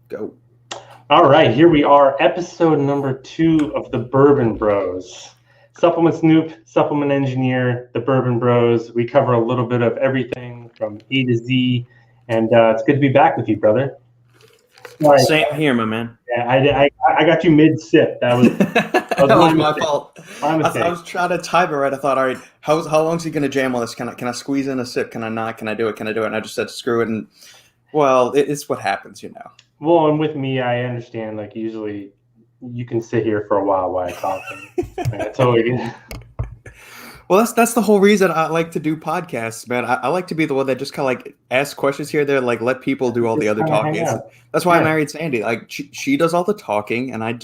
Go. All right, here we are, episode number 2 of the Bourbon Bros. Supplement Snoop, supplement engineer, the Bourbon Bros. We cover a little bit of everything from A to Z, and it's good to be back with you, brother. Sorry, Same here, my man. yeah, I got you mid sip. That was That was my fault. My mistake. I was trying to time it right. I thought, all right, how long is he going to jam on this? Can I squeeze in a sip? Can I not? Can I do it? Can I do it? And I just said, screw it. And well, it's what happens, you know. Well, and with me, I understand. Like usually, you can sit here for a while I talk. I totally get. Well, that's the whole reason I like to do podcasts, man. I like to be the one that just kind of like ask questions here, there, like let people do all the other talking. That's why I married Sandy. Like she does all the talking, and I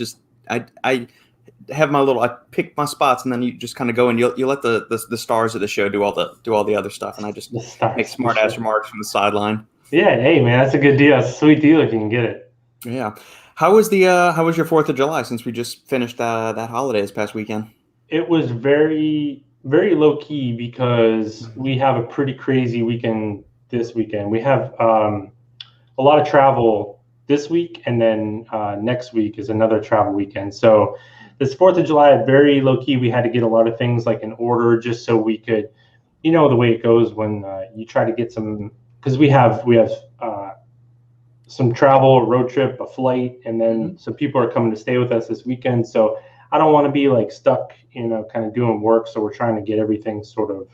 have my little. I pick my spots, and then you just kind of go and you let the stars of the show do all the other stuff, and I just make smart ass remarks from the sideline. Yeah, hey man, that's a good deal. That's a sweet deal if you can get it. Yeah. How was your 4th of July since we just finished that holiday this past weekend? It was very, very low key because we have a pretty crazy weekend this weekend. We have a lot of travel this week, and then next week is another travel weekend. So this 4th of July, very low key. We had to get a lot of things like in order just so we could, you know, the way it goes when you try to get some. Because we have some travel, a road trip, a flight, and then some people are coming to stay with us this weekend. So I don't want to be like stuck, you know, kind of doing work. So we're trying to get everything sort of,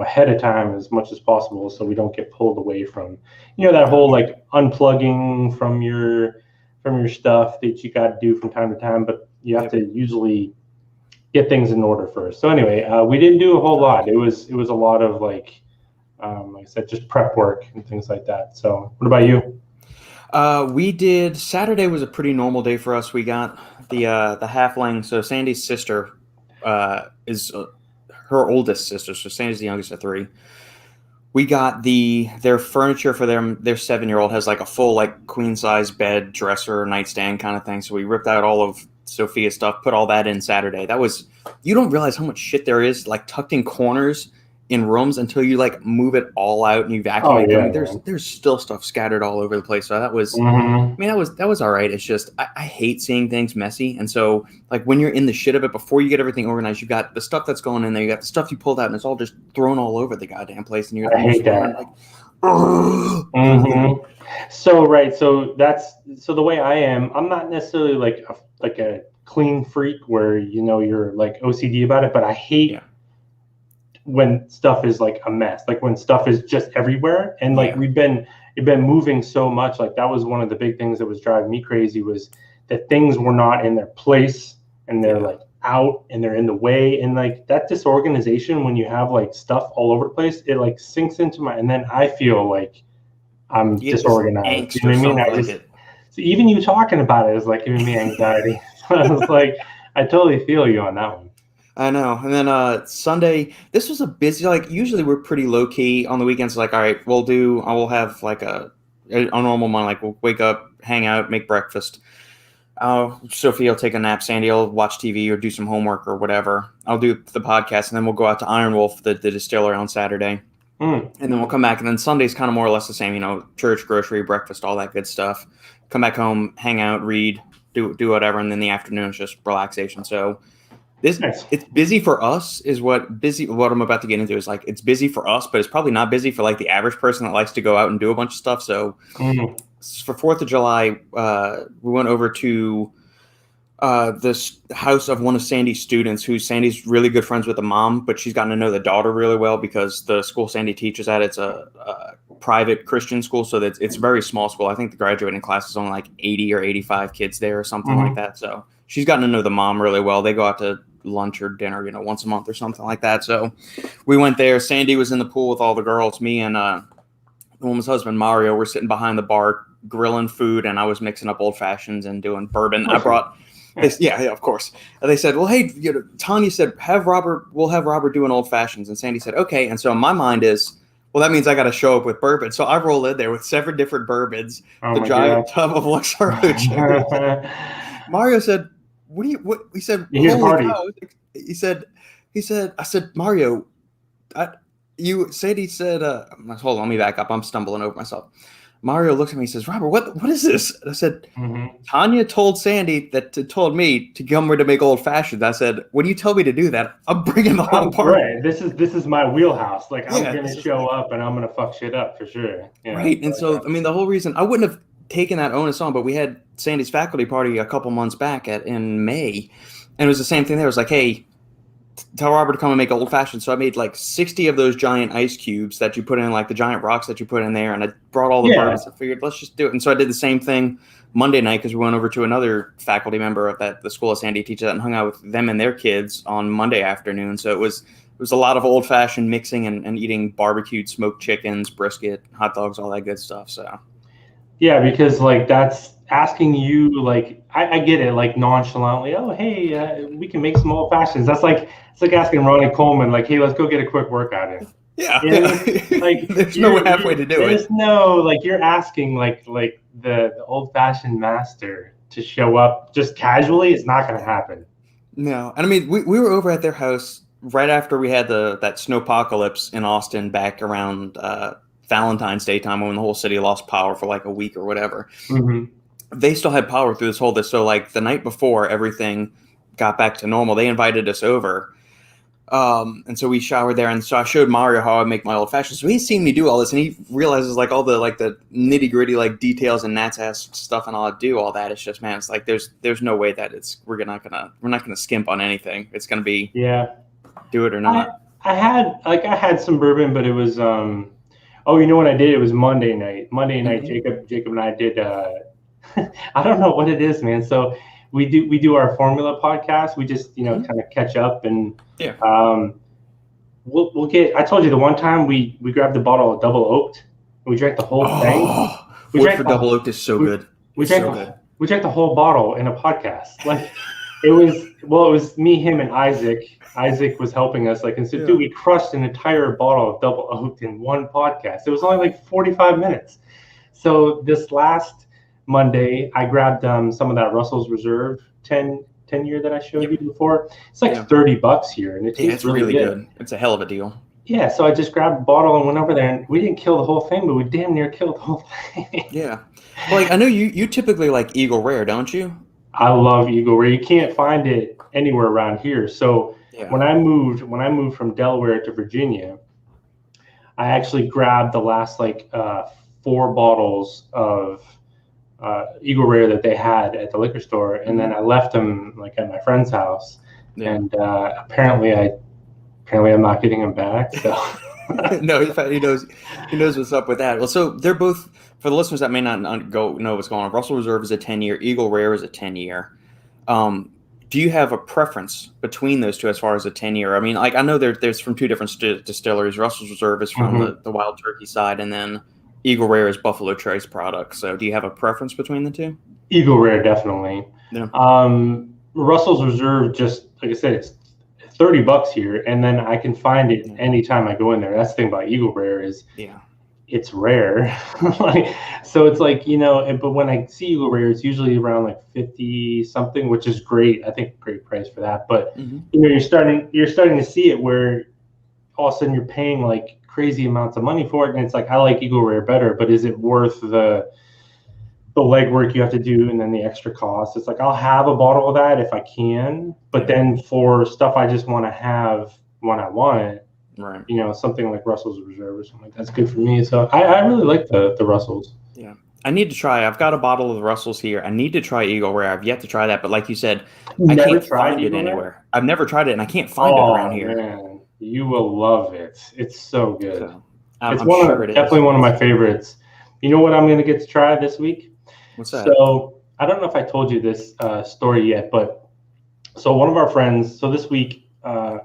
ahead of time as much as possible, so we don't get pulled away from, you know, that whole like unplugging from your stuff that you got to do from time to time. But you have to usually get things in order first. So anyway, we didn't do a whole lot. It was a lot of like I said, just prep work and things like that. So what about you? We did. Saturday was a pretty normal day for us. We got the halfling. So Sandy's sister is her oldest sister. So Sandy's the youngest of 3. We got their furniture for their 7-year-old has like a full like queen size bed, dresser, nightstand kind of thing. So we ripped out all of Sophia's stuff, put all that in Saturday. That was, you don't realize how much shit there is like tucked in corners in rooms until you like move it all out and you vacuum it. I mean, there's still stuff scattered all over the place. So that was, I mean, that was all right. It's just I hate seeing things messy, and so like when you're in the shit of it, before you get everything organized, you got the stuff that's going in there, you got the stuff you pulled out, and it's all just thrown all over the goddamn place. And I hate that. So the way I am, I'm not necessarily like a clean freak where you know you're like OCD about it, but I hate. When stuff is like a mess, like when stuff is just everywhere, and like we've been moving so much. Like that was one of the big things that was driving me crazy, was that things were not in their place and they're like out and they're in the way, and like that disorganization when you have like stuff all over the place, it like sinks into my, and then I feel like I'm disorganized. You know what I mean? So even you talking about it is like giving me anxiety. So I was like, I totally feel you on that one. I know. And then Sunday, this was a busy, like usually we're pretty low key on the weekends. Like, all right, I will have like a normal one. Like we'll wake up, hang out, make breakfast. Sophie will take a nap. Sandy will watch TV or do some homework or whatever. I'll do the podcast, and then we'll go out to Iron Wolf, the distiller, on Saturday. And then we'll come back. And then Sunday's kind of more or less the same, you know, church, grocery, breakfast, all that good stuff. Come back home, hang out, read, do whatever. And then the afternoon is just relaxation. So it's busy for us what I'm about to get into is like, it's busy for us, but it's probably not busy for like the average person that likes to go out and do a bunch of stuff. So for 4th of July, we went over to this house of one of Sandy's students, who Sandy's really good friends with the mom, but she's gotten to know the daughter really well because the school Sandy teaches at, it's a private Christian school. So that it's a very small school. I think the graduating class is only like 80 or 85 kids there or something like that. So she's gotten to know the mom really well. They go out to lunch or dinner, you know, once a month or something like that. So we went there. Sandy was in the pool with all the girls. Me and the woman's husband, Mario, were sitting behind the bar grilling food, and I was mixing up old fashions and doing bourbon. I brought this, of course. And they said, well, hey, you know, Tanya said, we'll have Robert doing old fashions. And Sandy said, okay. And so my mind is, well, that means I got to show up with bourbon. So I roll in there with 7 different bourbons, the giant tub of Luxardo. Mario said, he said, holy cow. He said, I said, Mario, hold on, let me back up. I'm stumbling over myself. Mario looks at me and says, Robert, what is this? And I said, Tanya told Sandy told me to come here to make old fashions. I said, when you tell me to do that, I'm bringing the whole party. Right. This is my wheelhouse. Like, I'm going to show up and I'm going to fuck shit up for sure. Right. And so, I mean, the whole reason I wouldn't have taken that onus on, but we had Sandy's faculty party a couple months back in May. And it was the same thing there. It was like, hey, tell Robert to come and make old fashioned. So I made like 60 of those giant ice cubes that you put in, like the giant rocks that you put in there. And I brought all the bourbons. I figured, let's just do it. And so I did the same thing Monday night because we went over to another faculty member of the school of Sandy teaches and hung out with them and their kids on Monday afternoon. So it was a lot of old fashioned mixing and eating barbecued smoked chickens, brisket, hot dogs, all that good stuff. So yeah, because like that's asking you, like I get it, like nonchalantly, oh hey, we can make some old fashions. That's like it's like asking Ronnie Coleman, like, hey, let's go get a quick workout in. Yeah, like there's no halfway to do it. There's no, like, you're asking like the old fashioned master to show up just casually. It's not going to happen. No, and I mean we were over at their house right after we had that snowpocalypse in Austin back around Valentine's Day time when the whole city lost power for like a week or whatever. They still had power through this whole so like the night before everything got back to normal, they invited us over. And so we showered there, and so I showed Mario how I make my old fashioned. So he's seen me do all this, and he realizes like all the nitty gritty like details and Nat's ass stuff and all I do all that. It's just, man, it's like there's no way that we're not gonna skimp on anything. It's gonna be do it or not. I had some bourbon, but it was oh, you know what I did? It was Monday night. Jacob and I did I don't know what it is, man. So we do our formula podcast. We just, kind of catch up and we'll get, I told you the one time we grabbed a bottle of double oaked. We drank the whole thing. Double oaked is so good. We drank the whole bottle in a podcast. Like it was me, him, and Isaac. Isaac was helping us. Like, and so, dude, we crushed an entire bottle of double oaked in one podcast. It was only like 45 minutes. So this last Monday, I grabbed some of that Russell's Reserve 10 year that I showed you before. It's like $30 here, and it tastes really good. It's a hell of a deal. Yeah, so I just grabbed a bottle and went over there, and we didn't kill the whole thing, but we damn near killed the whole thing. Yeah. Well, like I know you typically like Eagle Rare, don't you? I love Eagle Rare. You can't find it anywhere around here. So when I moved from Delaware to Virginia, I actually grabbed the last 4 bottles of Eagle Rare that they had at the liquor store, and then I left them like at my friend's house, and apparently I'm not getting them back. So no, he knows what's up with that. Well, so they're both, for the listeners that may not know what's going on. Russell Reserve is a 10-year, Eagle Rare is a 10-year. Do you have a preference between those two as far as a 10-year? I mean, like I know there's from 2 different distilleries. Russell Reserve is from the Wild Turkey side, and then Eagle Rare is Buffalo Trace product. So do you have a preference between the two? Eagle Rare, definitely. Yeah. Russell's Reserve, just like I said, it's $30 here, and then I can find it anytime I go in there. That's the thing about Eagle Rare is it's rare. So it's like, but when I see Eagle Rare, it's usually around like 50 something, which is great. I think great price for that. But you're starting to see it where all of a sudden you're paying like crazy amounts of money for it, and it's like, I like Eagle Rare better, but is it worth the legwork you have to do and then the extra cost? It's like, I'll have a bottle of that if I can, but then for stuff I just want to have when I want it, right? Something like Russell's Reserve or something like that's good for me. So I really like the Russells. Yeah, I need to try. I've got a bottle of the Russells here. I need to try Eagle Rare. I've yet to try that, but like you said, I can't find it anywhere. I've never tried it, and I can't find it around here. Man. You will love it. It's so good. So, it's definitely one of my favorites. You know what I'm going to get to try this week? What's that? So I don't know if I told you this story yet, but so one of our friends, so this week, a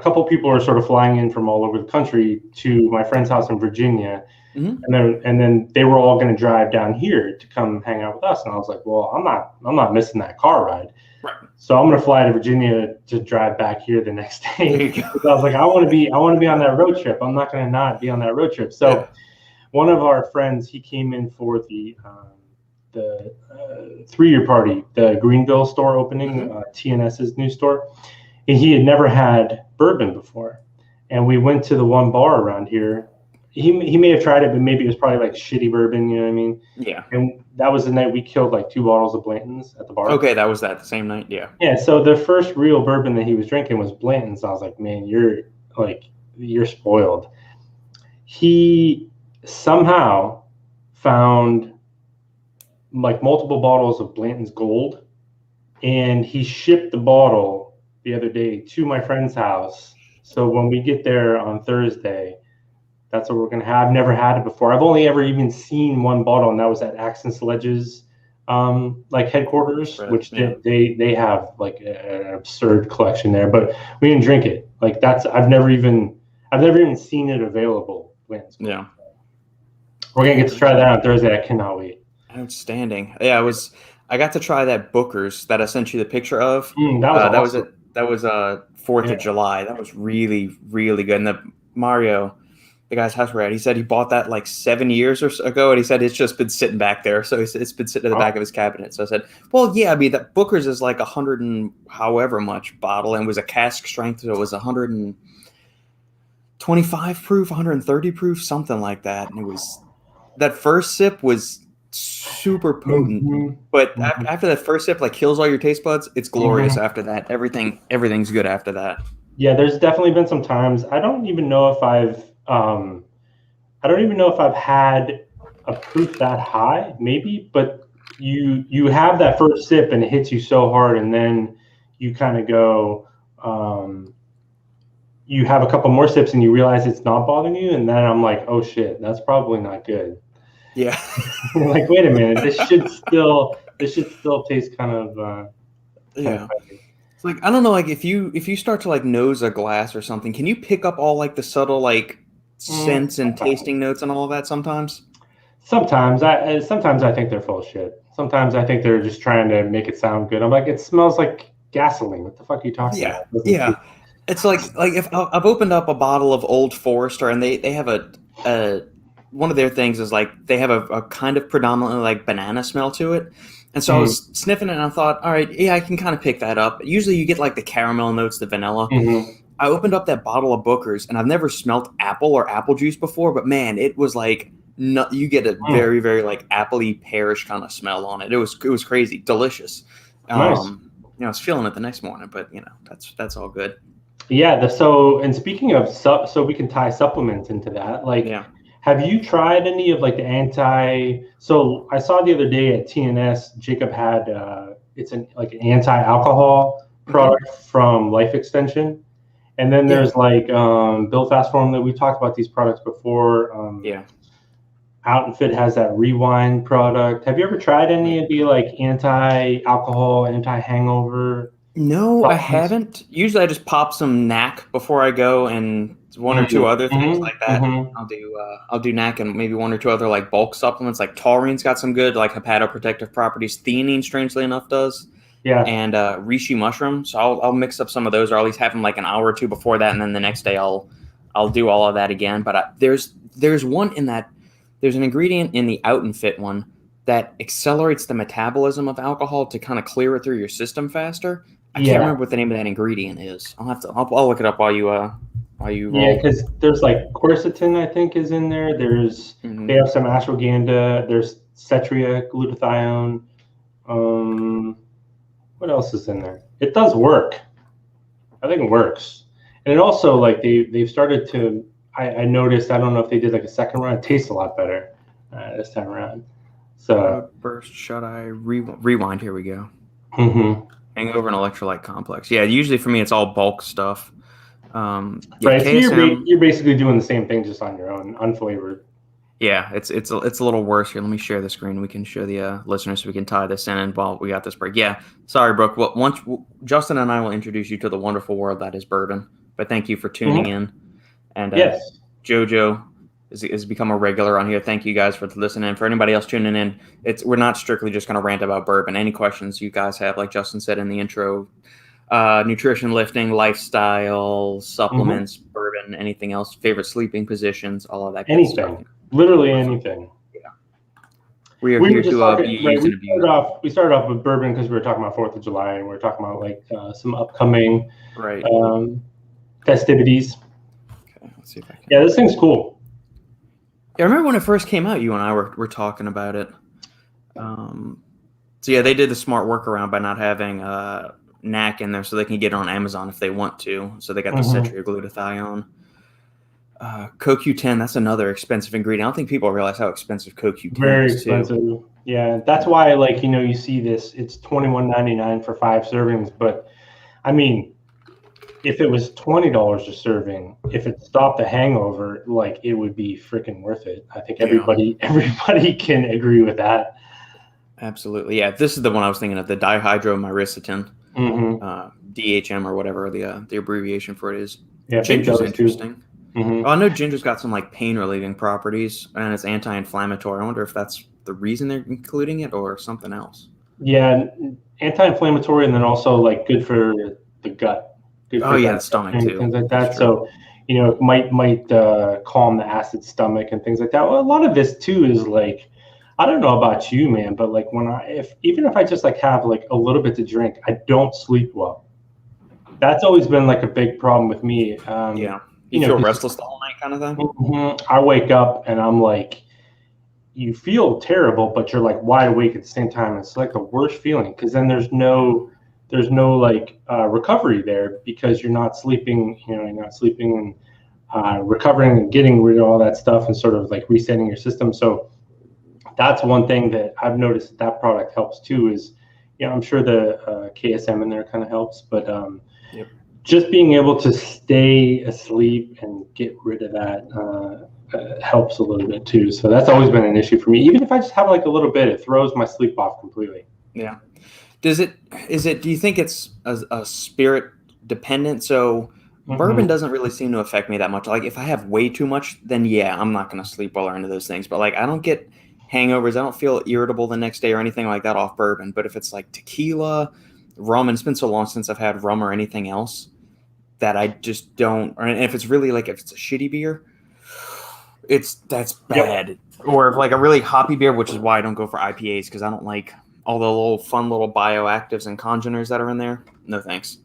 couple people are sort of flying in from all over the country to my friend's house in Virginia. And then they were all going to drive down here to come hang out with us. And I was like, well, I'm not missing that car ride. Right. So I'm going to fly to Virginia to drive back here the next day. Because I was like, I want to be on that road trip. I'm not going to not be on that road trip. So one of our friends, he came in for the 3-year party, the Greenville store opening, TNS's new store. And he had never had bourbon before. And we went to the one bar around here, he may have tried it, but maybe it was probably like shitty bourbon. You know what I mean? Yeah. And that was the night we killed like 2 bottles of Blanton's at the bar. Okay, that was that the same night. Yeah. Yeah. So the first real bourbon that he was drinking was Blanton's. I was like, man, you're spoiled. He somehow found like multiple bottles of Blanton's Gold, and he shipped the bottle the other day to my friend's house. So when we get there on Thursday, that's what we're gonna have. I've never had it before. I've only ever even seen one bottle, and that was at Axe and Sledge's like headquarters, which they have like an absurd collection there. But we didn't drink it. Like I've never even seen it available. Yeah. We're gonna get to try that on Thursday. I cannot wait. Outstanding. Yeah, I got to try that Booker's that I sent you the picture of. That was awesome. That was 4th of July. That was really, really good. And the Mario, the guy's house we're at, he said he bought that like 7 years ago, and he said it's just been sitting back there. So he said it's been sitting at the back of his cabinet. So I said, well, yeah, I mean, that Booker's is like 100 and however much bottle, and was a cask strength, so it was 125 proof, 130 proof, something like that. And it was, that first sip was super potent, but after that first sip, like, kills all your taste buds. It's glorious after that. Everything's good after that. Yeah, there's definitely been some times. I don't even know if I've had a proof that high, maybe, but you have that first sip and it hits you so hard, and then you kind of go, you have a couple more sips and you realize it's not bothering you, and then I'm like, oh shit, that's probably not good. Yeah. Like, wait a minute, this should still taste kind of yeah. It's like, I don't know, like if you start to like nose a glass or something, can you pick up all like the subtle like scents and tasting notes and all of that sometimes? Sometimes I think they're full of shit. Sometimes I think they're just trying to make it sound good. I'm like, it smells like gasoline. What the fuck are you talking about? Yeah. It's like if I've opened up a bottle of Old Forester, and they have a one of their things is like they have a kind of predominantly like banana smell to it. And so I was sniffing it and I thought, all right, yeah, I can kind of pick that up. Usually you get like the caramel notes, the vanilla. I opened up that bottle of Booker's, and I've never smelt apple or apple juice before, but man, it was like, you get a very, very like appley pearish kind of smell on it. It was crazy, delicious. Nice. I was feeling it the next morning, but that's all good. Yeah. And speaking of so we can tie supplements into that. Like, have you tried any of like the so I saw the other day at TNS, Jacob had, it's an anti-alcohol product from Life Extension. And then there's like Bill Fast Form that we talked about these products before. Out and Fit has that Rewind product. Have you ever tried any of the like anti-alcohol, anti-hangover? No, I haven't. Usually I just pop some NAC before I go, and one or two other things like that. I'll do NAC and maybe one or two other like bulk supplements. Like taurine's got some good like hepatoprotective properties. Theanine, strangely enough, does. Yeah. And reishi mushroom. So I'll mix up some of those, or at least have them like an hour or two before that, and then the next day I'll do all of that again. But there's one in that. There's an ingredient in the Out and Fit one that accelerates the metabolism of alcohol to kind of clear it through your system faster. I can't remember what the name of that ingredient is. I'll look it up while you roll. Yeah, because there's like quercetin, I think, is in there. There's they have some ashwagandha. There's cetria, glutathione. What else is in there? It does work. I think it works, and it also like they've started to. I noticed. I don't know if they did like a second run. It tastes a lot better this time around. So first, should I rewind? Here we go. Hangover and electrolyte complex. Yeah, usually for me it's all bulk stuff. Right. So you're basically doing the same thing just on your own, unflavored. Yeah, it's a little worse here. Let me share the screen. We can show the listeners so we can tie this in and while we got this break. Yeah, sorry, Brooke. Well, once Justin and I will introduce you to the wonderful world that is bourbon. But thank you for tuning in. And yes, JoJo has become a regular on here. Thank you guys for listening. For anybody else tuning in, we're not strictly just going to rant about bourbon. Any questions you guys have, like Justin said in the intro, nutrition, lifting, lifestyle, supplements, bourbon, anything else, favorite sleeping positions, all of that. Anything, literally anything. Yeah, we are here to We started off with bourbon because we were talking about 4th of July, and we were talking about like some upcoming festivities. Okay, let's see if I can. Yeah, this thing's cool. I remember when it first came out, you and I were talking about it. So yeah, they did the smart workaround by not having NAC in there, so they can get it on Amazon if they want to. So they got the cetrioglutathione. CoQ10, that's another expensive ingredient. I don't think people realize how expensive CoQ10 Very is expensive. too. Yeah, that's why, like, you see this. It's $21.99 for 5 servings, but I mean, if it was $20 a serving, if it stopped the hangover, like, it would be freaking worth it. I think everybody can agree with that. Absolutely, yeah. This is the one I was thinking of, the dihydromyricetin, DHM or whatever the abbreviation for it is. Yeah, ginger's interesting. Well, I know ginger's got some like pain relieving properties and it's anti-inflammatory. I wonder if that's the reason they're including it or something else. Yeah, anti-inflammatory, and then also like good for the gut. Good for the stomach too. Things like that. So, it might calm the acid stomach and things like that. Well, a lot of this too is like, I don't know about you, man, but like even if I just like have like a little bit to drink, I don't sleep well. That's always been like a big problem with me. You feel restless the whole night kind of thing? I wake up and I'm like, you feel terrible, but you're like wide awake at the same time. It's like the worst feeling because then there's no like recovery there because you're not sleeping, you're not sleeping and recovering and getting rid of all that stuff and sort of like resetting your system. So that's one thing that I've noticed that product helps too is, I'm sure the KSM in there kind of helps, but just being able to stay asleep and get rid of that helps a little bit too. So that's always been an issue for me. Even if I just have like a little bit, it throws my sleep off completely. Yeah. Do you think it's a spirit dependent? So bourbon doesn't really seem to affect me that much. Like if I have way too much, then yeah, I'm not going to sleep well or into those things. But like I don't get hangovers. I don't feel irritable the next day or anything like that off bourbon. But if it's like tequila, rum, and it's been so long since I've had rum or anything else that I just don't, or if it's really like, if it's a shitty beer, that's bad. Yep. Or if like a really hoppy beer, which is why I don't go for IPAs because I don't like all the little fun little bioactives and congeners that are in there. No thanks.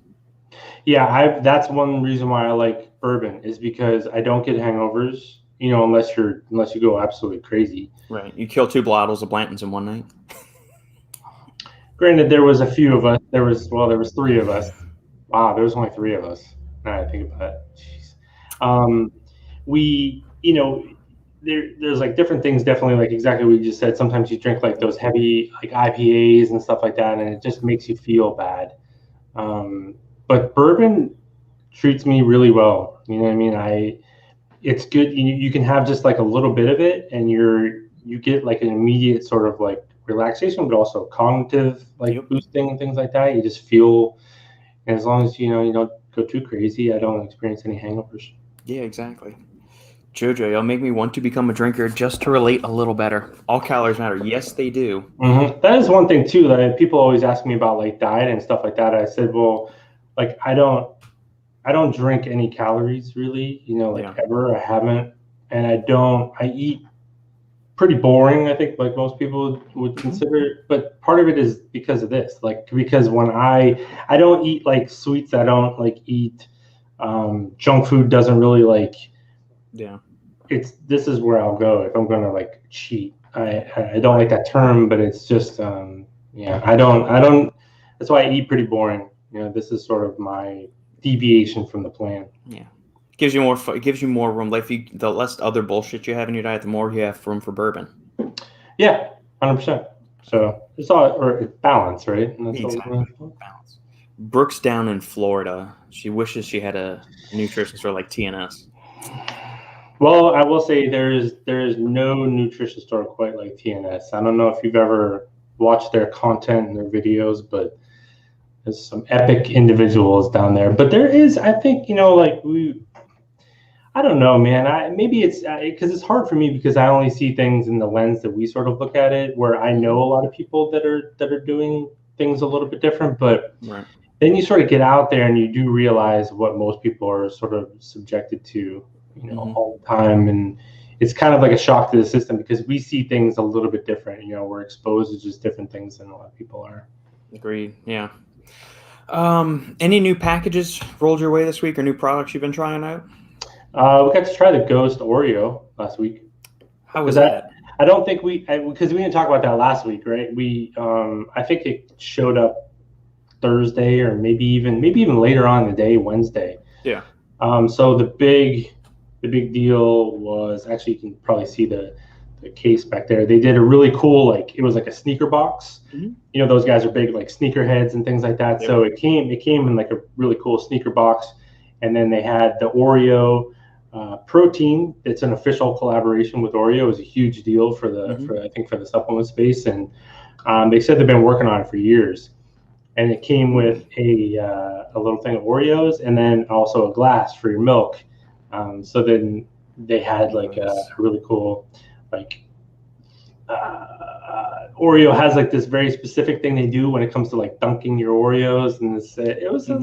Yeah, that's one reason why I like bourbon is because I don't get hangovers, unless you go absolutely crazy. Right. You kill 2 bottles of Blanton's in one night. Granted, there was a few of us. There was 3 of us. Wow, there was only 3 of us. Now I think about it. Jeez. We, there's like different things, definitely like exactly what you just said. Sometimes you drink like those heavy like IPAs and stuff like that, and it just makes you feel bad. But bourbon treats me really well. You know what I mean? It's good. You can have just like a little bit of it, and you get like an immediate sort of like relaxation, but also cognitive like boosting and things like that. You just feel, and as long as you don't go too crazy, I don't experience any hangovers. Yeah, exactly. Jojo, you'll make me want to become a drinker just to relate a little better. All calories matter. Yes, they do. That is one thing too that people always ask me about, like diet and stuff like that. I said, well, like I don't drink any calories really, ever. I haven't, and I eat pretty boring, I think, like most people would consider it. But part of it is because of this, like because when I don't eat like sweets, I don't like eat junk food. Doesn't really like. Yeah. This is where I'll go if I'm gonna like cheat. I don't like that term, but it's just I don't. That's why I eat pretty boring. This is sort of my deviation from the plan. Yeah. Gives you more. It gives you more room. Like the less other bullshit you have in your diet, the more you have room for bourbon. Yeah, 100%. So it's all balance, right? Exactly. Balance. Brooke's down in Florida. She wishes she had a nutrition store like TNS. Well, I will say there is no nutrition store quite like TNS. I don't know if you've ever watched their content and their videos, but there's some epic individuals down there. But there is, I think, I don't know, man. Maybe it's because it's hard for me because I only see things in the lens that we sort of look at it, where I know a lot of people that are doing things a little bit different. But then you sort of get out there and you do realize what most people are sort of subjected to, all the time. And it's kind of like a shock to the system because we see things a little bit different. We're exposed to just different things than a lot of people are. Agreed. Yeah. Any new packages rolled your way this week or new products you've been trying out? We got to try the Ghost Oreo last week. How was that? I don't think because we didn't talk about that last week, right? I think it showed up Thursday or maybe even later on in the day, Wednesday. Yeah. So the big deal was, actually, you can probably see the case back there. They did a really cool, it was like a sneaker box. Mm-hmm. You know, those guys are big, like sneaker heads and things like that. Yep. So it came in like a really cool sneaker box, and then they had the Oreo protein. It's an official collaboration with Oreo. It was a huge deal for the supplement space, and they said they've been working on it for years. And it came with a little thing of Oreos, and then also a glass for your milk. So then they had like a really cool, Oreo has like this very specific thing they do when it comes to like dunking your Oreos, and it was a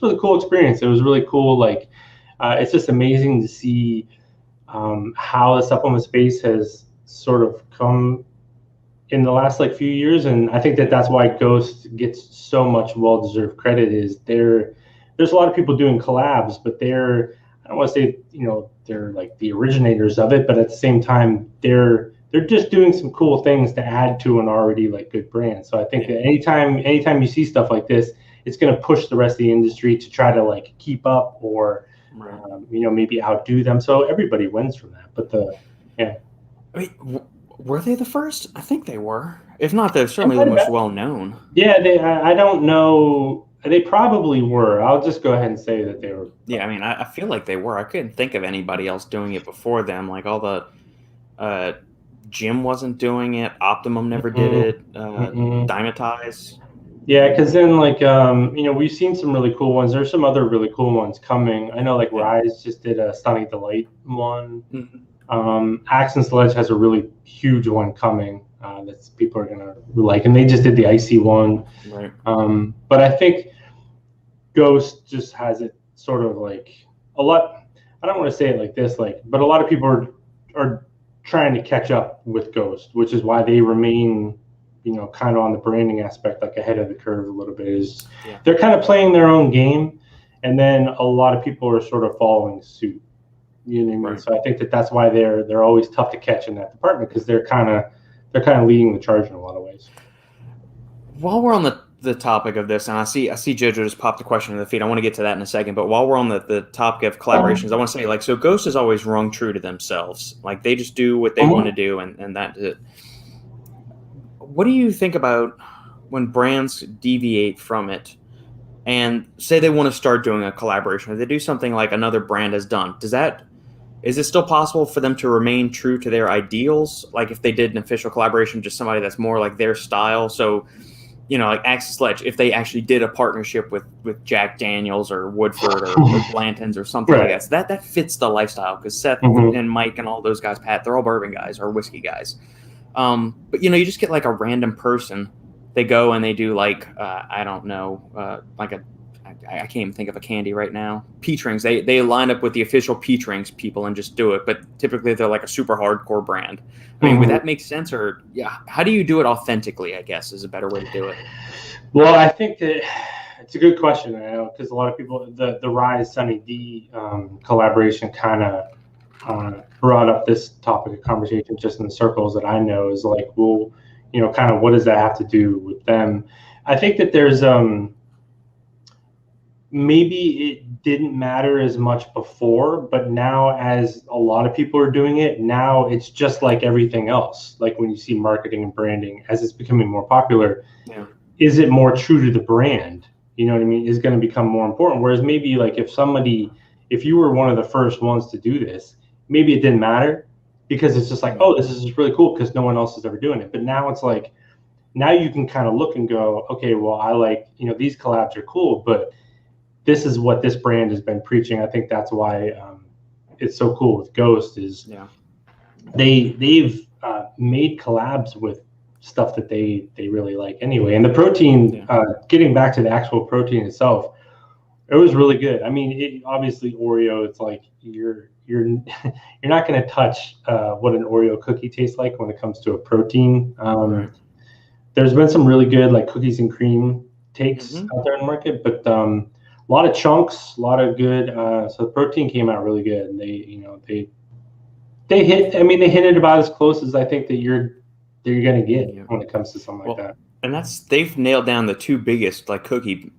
really cool experience. It was really cool. It's just amazing to see how the supplement space has sort of come in the last few years, and I think that's why Ghost gets so much well-deserved credit. Is there's a lot of people doing collabs, but I don't want to say they're like the originators of it, but at the same time they're just doing some cool things to add to an already good brand. So I think that anytime you see stuff like this, it's going to push the rest of the industry to try to keep up or maybe outdo them. So everybody wins from that. But were they the first? I think they were. If not, they're certainly the most well known. Yeah, I don't know. They probably were. I'll just go ahead and say that they were. Yeah, I mean, I feel like they were. I couldn't think of anybody else doing it before them. Like all the Jim wasn't doing it. Optimum never did it. Dymatize. Yeah, because then we've seen some really cool ones. There's some other really cool ones coming. I know Rise just did a Sunny Delight one. Axe and Sledge has a really huge one coming that people are gonna like, and they just did the icy one. Right. But I think Ghost just has it sort of a lot. I don't want to say it like this, but a lot of people are trying to catch up with Ghost, which is why they remain, kind of on the branding aspect, ahead of the curve a little bit. They're kind of playing their own game, and then a lot of people are sort of following suit. You know what I mean? Right. So I think that's why they're always tough to catch in that department, because they're kind of leading the charge in a lot of ways. While we're on the topic of this, and I see Jojo just popped the question in the feed. I want to get to that in a second, but while we're on the topic of collaborations, I want to say so Ghost has always rung true to themselves. They just do what they want to do, and that's it. What do you think about when brands deviate from it and say they want to start doing a collaboration, or they do something like another brand has done? Is it still possible for them to remain true to their ideals? Like if they did an official collaboration, just somebody that's more like their style. So, like Axe Sledge, if they actually did a partnership with Jack Daniels or Woodford or Blanton's or something like that. So that fits the lifestyle, because Seth and Mike and all those guys, Pat, they're all bourbon guys or whiskey guys. But you just get a random person. They go and they do I don't know, I can't even think of a candy right now. Peach rings. They line up with the official peach rings people and just do it. But typically they're a super hardcore brand. I mean, would that make sense? Or how do you do it authentically, I guess, is a better way to do it. Well, I think that it's a good question, because a lot of people, the Rise Sunny D collaboration kind of brought up this topic of conversation just in the circles that I know, is well, kind of what does that have to do with them? I think that there's maybe it didn't matter as much before, but now, as a lot of people are doing it, now it's just like everything else. When you see marketing and branding, as it's becoming more popular, is it more true to the brand? You know what I mean? Is going to become more important. Whereas maybe if you were one of the first ones to do this, maybe it didn't matter, because it's just this is just really cool because no one else is ever doing it. But now it's now you can kind of look and go, okay, well, I these collabs are cool, but this is what this brand has been preaching. I think that's why it's so cool with Ghost is they've made collabs with stuff that they really like anyway. And the protein, getting back to the actual protein itself, it was really good. I mean, obviously Oreo, it's you're not going to touch what an Oreo cookie tastes like when it comes to a protein. There's been some really good cookies and cream takes out there in the market, but a lot of chunks, a lot of good. So the protein came out really good. And they They hit it about as close as I think that you're going to get when it comes to something like that. And they've nailed down the two biggest like cookie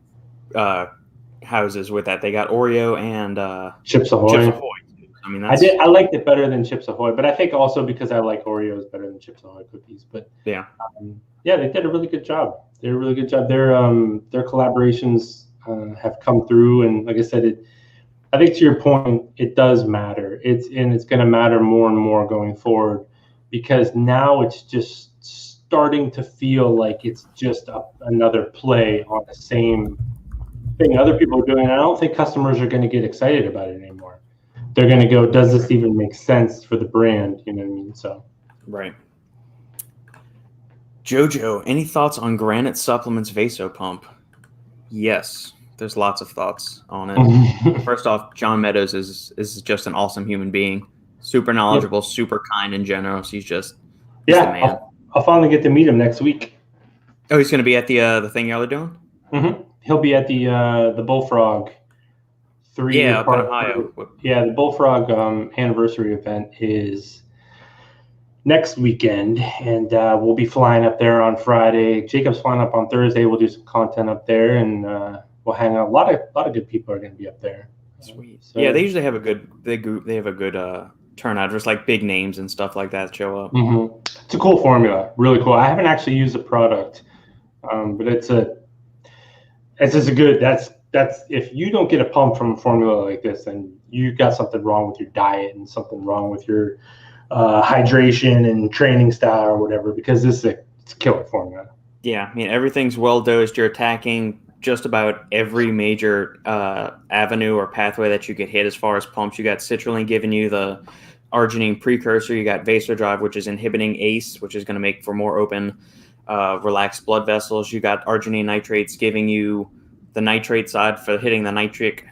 houses with that. They got Oreo and Chips Ahoy. Chips Ahoy. I mean, I liked it better than Chips Ahoy, but I think also because I like Oreos better than Chips Ahoy cookies. But yeah, they did a really good job. They did a really good job. Their collaborations have come through, and like I said, I think to your point, it does matter. It's going to matter more and more going forward, because now it's just starting to feel like it's just another play on the same thing other people are doing. And I don't think customers are going to get excited about it anymore. They're going to go, does this even make sense for the brand? You know what I mean? So, right. Jojo, any thoughts on Granite Supplements Vaso pump? Yes, there's lots of thoughts on it. First off, John Meadows is just an awesome human being, super knowledgeable, super kind and generous. He's the man. I'll finally get to meet him next week. Oh, he's going to be at the thing y'all are doing? Mm-hmm. He'll be at the Bullfrog. Up in Ohio. Yeah, the Bullfrog anniversary event is next weekend, and we'll be flying up there on Friday. Jacob's flying up on Thursday. We'll do some content up there, and we'll hang out. A lot of good people are going to be up there. Sweet. So, yeah, they usually have a good turnout. Just like big names and stuff like that show up. Mm-hmm. It's a cool formula, really cool. I haven't actually used the product, but it's just a good. That's if you don't get a pump from a formula like this, then you got something wrong with your diet and something wrong with your hydration and training style or whatever, because it's a killer formula. Yeah, I mean, everything's well dosed. You're attacking just about every major avenue or pathway that you could hit as far as pumps. You got citrulline giving you the arginine precursor. You got vasodrive, which is inhibiting ACE, which is going to make for more open, relaxed blood vessels. You got arginine nitrates giving you the nitrate side for hitting the nitrite,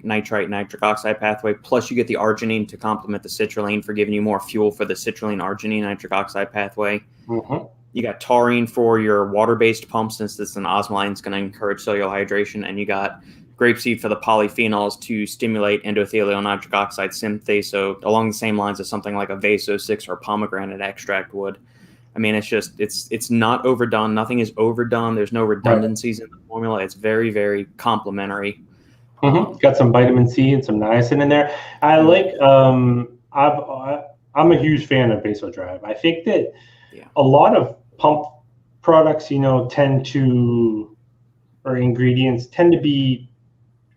nitric oxide pathway. Plus, you get the arginine to complement the citrulline for giving you more fuel for the citrulline arginine nitric oxide pathway. Mm-hmm. You got taurine for your water-based pump, since it's an osmoline, it's going to encourage cellular hydration. And you got grapeseed for the polyphenols to stimulate endothelial nitric oxide synthase. So along the same lines as something like a Vaso 6 or pomegranate extract would. I mean, it's not overdone. Nothing is overdone. There's no redundancies in the formula. It's very, very complementary. Mm-hmm. Got some vitamin C and some niacin in there. I like. I'm a huge fan of Vasodrive. I think that a lot of pump products, ingredients tend to be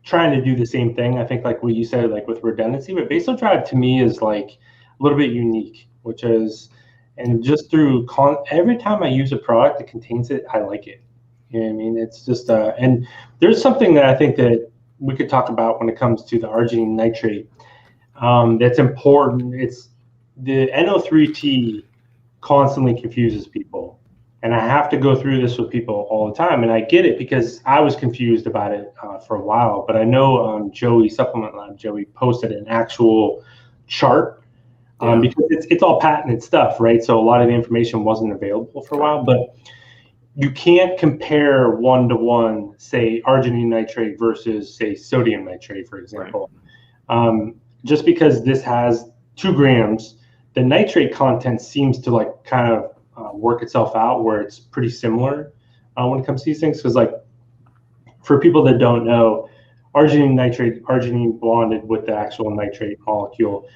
trying to do the same thing. I think, like what you said, like with redundancy, but Vasodrive to me is like a little bit unique, which is. And just through every time I use a product that contains it, I like it. You know what I mean? It's just and there's something that I think that we could talk about when it comes to the arginine nitrate. That's important. It's the NO3T constantly confuses people, and I have to go through this with people all the time. And I get it, because I was confused about it for a while. But I know Joey Supplement Lab, Joey posted an actual chart. Because it's all patented stuff, right? So a lot of the information wasn't available for a while, but you can't compare one-to-one, say, arginine nitrate versus, say, sodium nitrate, for example. Right. Just because this has 2 grams, the nitrate content seems to like kind of work itself out where it's pretty similar when it comes to these things. Because like for people that don't know, arginine bonded with the actual nitrate molecule,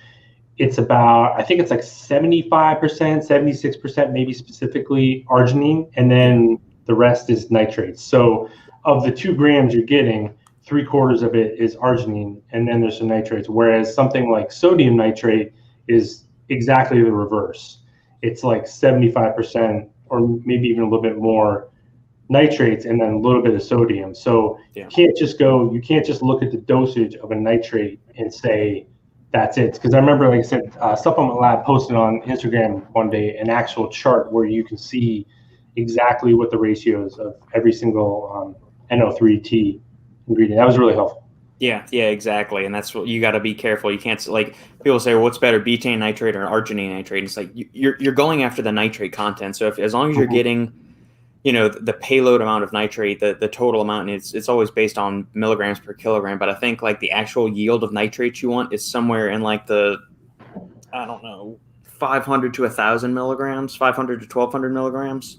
it's about, I think it's like 75%, 76%, maybe specifically arginine, and then the rest is nitrates. So of the 2 grams you're getting, 3/4 of it is arginine, and then there's some nitrates. Whereas something like sodium nitrate is exactly the reverse. It's like 75% or maybe even a little bit more nitrates and then a little bit of sodium. So you can't just look at the dosage of a nitrate and say, that's it. Because I remember, like I said, Supplement Lab posted on Instagram one day an actual chart where you can see exactly what the ratios of every single NO3T ingredient. That was really helpful. Yeah, exactly. And that's what you got to be careful. You can't, like, people say, well, what's better, betaine nitrate or arginine nitrate? And it's like you're going after the nitrate content. So as long as you're getting, the payload amount of nitrate, the total amount, and it's always based on milligrams per kilogram. But I think like the actual yield of nitrates you want is somewhere in like the I don't know, 500 to 1,000 milligrams, 500 to 1,200 milligrams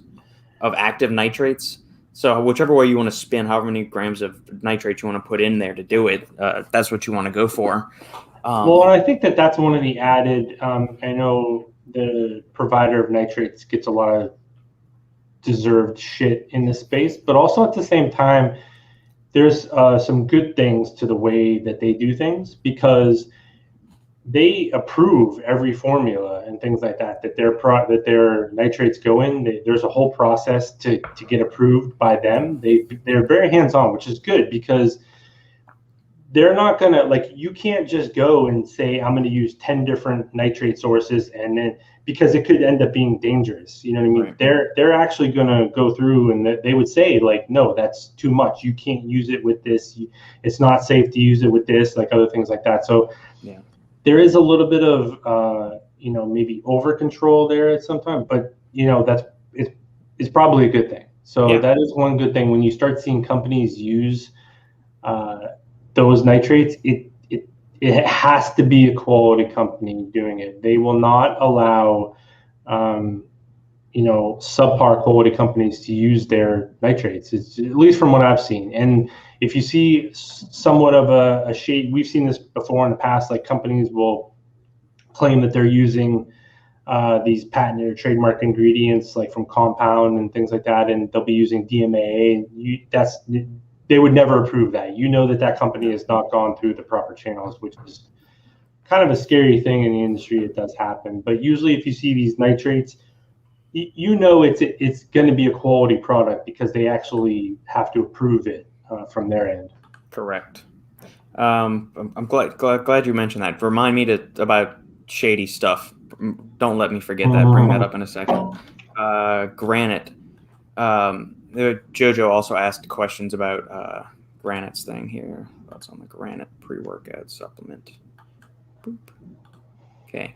of active nitrates. So whichever way you want to spin, however many grams of nitrate you want to put in there to do it, that's what you want to go for. Well, and I think that's one of the added. I know the provider of nitrates gets a lot of deserved shit in this space, but also at the same time, there's some good things to the way that they do things, because they approve every formula and things like that that their nitrates go in. There's a whole process to get approved by them. They're very hands-on, which is good, because they're not gonna, like, you can't just go and say I'm going to use 10 different nitrate sources, and then, because it could end up being dangerous. You know what I mean? Right. They're actually going to go through, and they would say, like, no, that's too much. You can't use it with this. It's not safe to use it with this, like other things like that. So yeah, there is a little bit of maybe over control there at some time, but it's probably a good thing. So yeah, that is one good thing when you start seeing companies use those nitrates. It has to be a quality company doing it. They will not allow, subpar quality companies to use their nitrates. It's, at least from what I've seen. And if you see somewhat of a shade, we've seen this before in the past, like companies will claim that they're using these patented or trademark ingredients, like from compound and things like that, and they'll be using DMAA. They would never approve that. That company has not gone through the proper channels, which is kind of a scary thing in the industry. It does happen. But usually if you see these nitrates, it's going to be a quality product, because they actually have to approve it from their end. Correct. I'm glad you mentioned that. Remind me about shady stuff. Don't let me forget that. Bring that up in a second. Granite. Jojo also asked questions about Granite's thing here. What's on the Granite pre-workout supplement? Boop. Okay.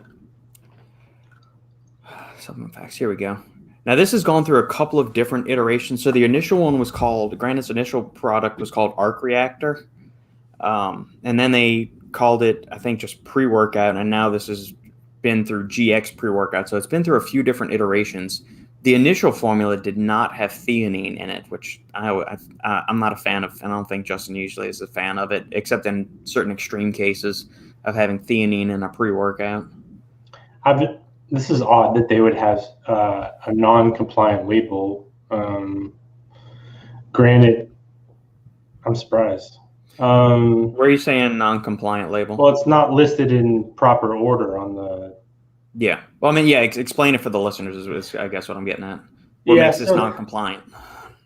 Supplement facts. Here we go. Now this has gone through a couple of different iterations. So the initial one was called, Granite's initial product was called Arc Reactor. And then they called it, I think, just pre-workout. And now this has been through GX pre-workout. So it's been through a few different iterations. The initial formula did not have theanine in it, which I'm not a fan of, and I don't think Justin usually is a fan of it, except in certain extreme cases of having theanine in a pre-workout. This is odd that they would have a non-compliant label. Granted, I'm surprised. Where are you saying non-compliant label? Well, it's not listed in proper order on the... Yeah. Well, I mean, yeah, explain it for the listeners is I guess, what I'm getting at. What makes this non-compliant?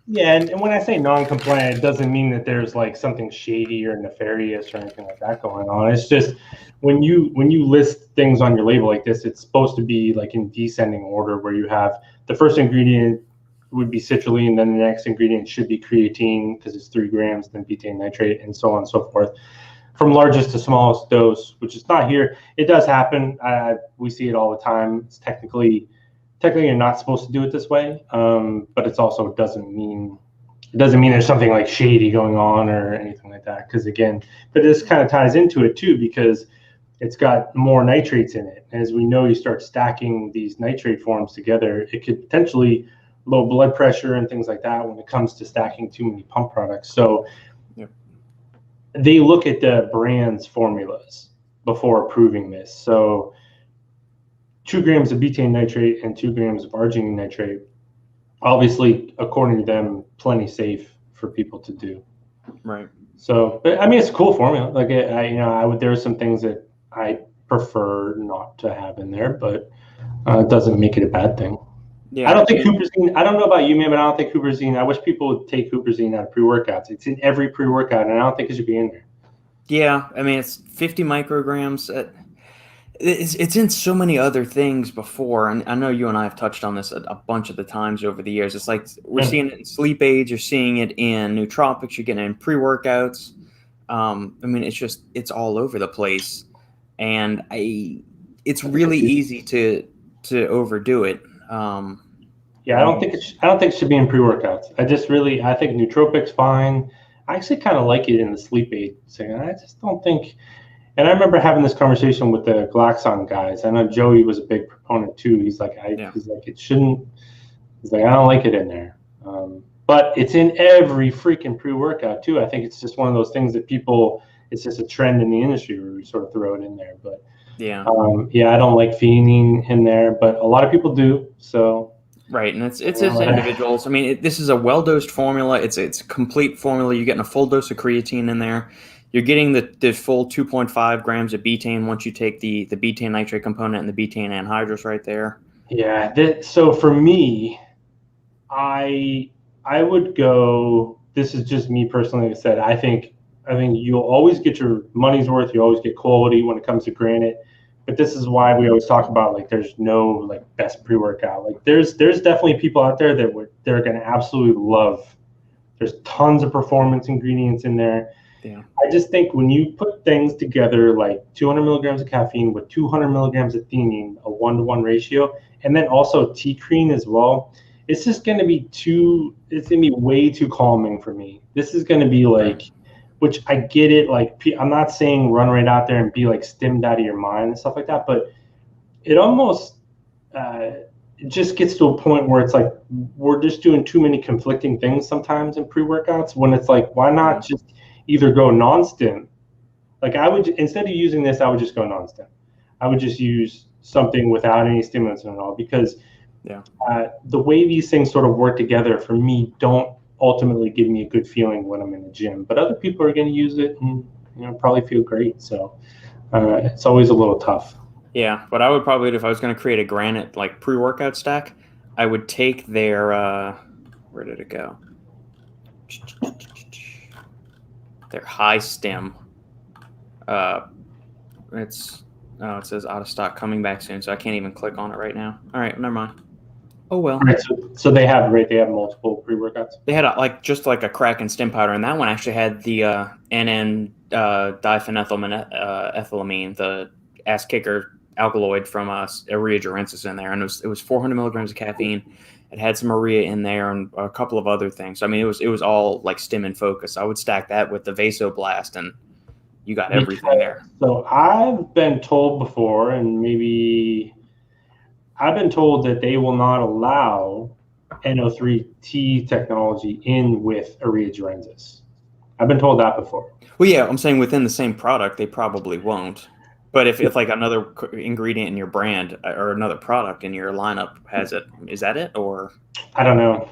Yeah, and when I say non-compliant, it doesn't mean that there's like something shady or nefarious or anything like that going on. It's just when you list things on your label like this, it's supposed to be like in descending order, where you have the first ingredient would be citrulline, then the next ingredient should be creatine because it's 3 grams, then betaine nitrate, and so on and so forth. From largest to smallest dose, which is not here. It does happen. We see it all the time. It's technically you're not supposed to do it this way, but it's also doesn't mean there's something like shady going on or anything like that. Because again, but this kind of ties into it too, because it's got more nitrates in it. As we know, you start stacking these nitrate forms together, it could potentially low blood pressure and things like that when it comes to stacking too many pump products. So they look at the brand's formulas before approving this. So 2 grams of betaine nitrate and 2 grams of arginine nitrate, obviously, according to them, plenty safe for people to do. Right. So, but I mean, it's a cool formula. Like, there are some things that I prefer not to have in there, but it doesn't make it a bad thing. Yeah, I don't think huperzine, I don't know about you, man, but I don't think huperzine, I wish people would take huperzine out of pre-workouts. It's in every pre-workout, and I don't think it should be in there. Yeah, I mean, it's 50 micrograms. It's in so many other things before, and I know you and I have touched on this a bunch of the times over the years. It's like we're seeing it in sleep aids, you're seeing it in nootropics, you're getting it in pre-workouts. I mean, it's all over the place, and it's really easy to overdo it. Yeah, I don't think it should be in pre-workouts. I think nootropic's fine. I actually kind of like it in the sleep aid segment. I just don't think And I remember having this conversation with the Glaxon guys. I know Joey was a big proponent too. He's like, it shouldn't. He's like, I don't like it in there. But it's in every freaking pre-workout too. I think it's just one of those things that people. It's just a trend in the industry where we sort of throw it in there. But yeah, I don't like theanine in there, but a lot of people do. So. Right, and it's individuals. I mean, this is a well-dosed formula. It's a complete formula. You're getting a full dose of creatine in there. You're getting the full 2.5 grams of betaine once you take the betaine nitrate component and the betaine anhydrous right there. Yeah. So for me, I would go. This is just me personally. Like I said, I think you'll always get your money's worth. You always get quality when it comes to granite. But this is why we always talk about like there's no like best pre-workout. Like there's definitely people out there they're going to absolutely love. There's tons of performance ingredients in there. Yeah. I just think when you put things together like 200 milligrams of caffeine with 200 milligrams of theanine, a 1-to-1 ratio, and then also T-cream as well, it's just going to be way too calming for me. This is going to be like. Which I get it, like I'm not saying run right out there and be like stimmed out of your mind and stuff like that, but it almost it just gets to a point where it's like we're just doing too many conflicting things sometimes in pre-workouts when it's like, why not just either go non-stim? Like I would, instead of using this, I would just go non-stim. I would just use something without any stimulants at all because the way these things sort of work together for me don't ultimately give me a good feeling when I'm in the gym, but other people are going to use it and probably feel great. So it's always a little tough. Yeah, what I would probably do if I was going to create a granite like pre-workout stack, I would take their where did it go? Their high stem. It says out of stock, coming back soon, so I can't even click on it right now. All right, never mind. Oh well. Right, so they have multiple pre-workouts. They had just like a crack and stem powder, and that one actually had the NN diphenethylamine, the ass kicker alkaloid from Urea Gerensis in there, and it was 400 milligrams of caffeine. It had some urea in there and a couple of other things. I mean, it was all like stim and focus. I would stack that with the Vaso Blast, and you got everything there. So I've been told before, and maybe. I've been told that they will not allow NO3T technology in with Urea Gerensis. I've been told that before. Well, yeah, I'm saying within the same product, they probably won't. But if like another ingredient in your brand or another product in your lineup has it, is that it or? I don't know.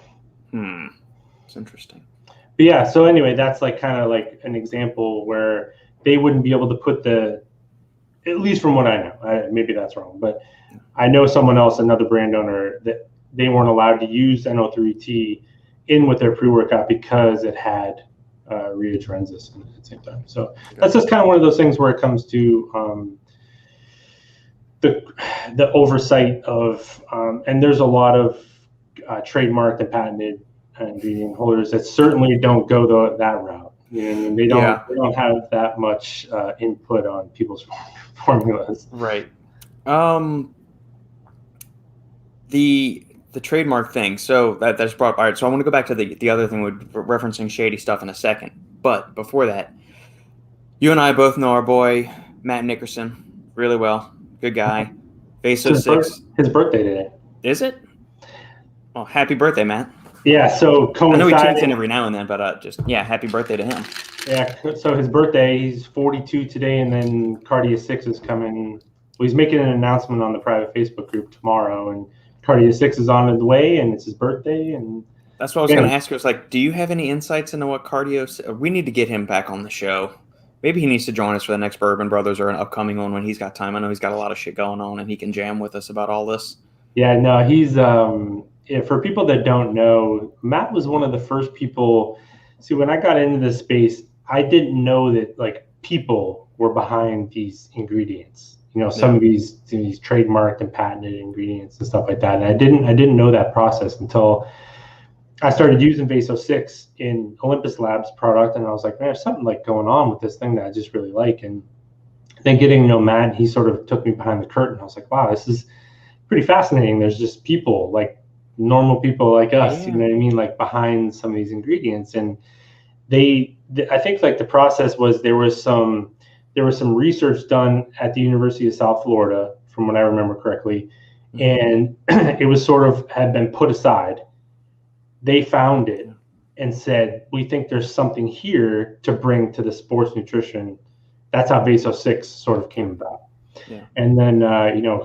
It's interesting. But yeah, so anyway, that's like kind of like an example where they wouldn't be able to put at least from what I know, maybe that's wrong, but I know someone else, another brand owner, that they weren't allowed to use NO3T in with their pre-workout because it had Urea Gerensis at the same time. So that's just kind of one of those things where it comes to the oversight of, and there's a lot of trademarked and patented ingredient holders that certainly don't go that route. They don't have that much input on people's formulas. Right. The trademark thing. So that's brought. All right. So I want to go back to the other thing with referencing shady stuff in a second. But before that, you and I both know our boy Matt Nickerson really well. Good guy. Vaso 6. His birthday today. Is it? Oh, happy birthday, Matt. Yeah. So I know he tunes in every now and then, but happy birthday to him. Yeah. So his birthday, he's 42 today, and then Cardia 6 is coming. Well, he's making an announcement on the private Facebook group tomorrow, and Cardia 6 is on the way, and it's his birthday. And that's what I was going to ask you. It's like, do you have any insights into what cardio? We need to get him back on the show. Maybe he needs to join us for the next Bourbon Brothers or an upcoming one when he's got time. I know he's got a lot of shit going on, and he can jam with us about all this. Yeah, no, he's for people that don't know, Matt was one of the first people. See, when I got into this space, I didn't know that like people were behind these ingredients. Some of these trademarked and patented ingredients and stuff like that. And I didn't know that process until I started using Vaso 6 in Olympus Labs product, and I was like, man, there's something like going on with this thing that I just really like. And then getting to know Matt, he sort of took me behind the curtain. I was like, wow, this is pretty fascinating. There's just people, like normal people like us, you know what I mean, like behind some of these ingredients. And I think like the process was there was some there was some research done at the University of South Florida, from what I remember correctly, and it was sort of had been put aside. They found it and said, we think there's something here to bring to the sports nutrition. That's how Vaso 6 sort of came about. Yeah. And then,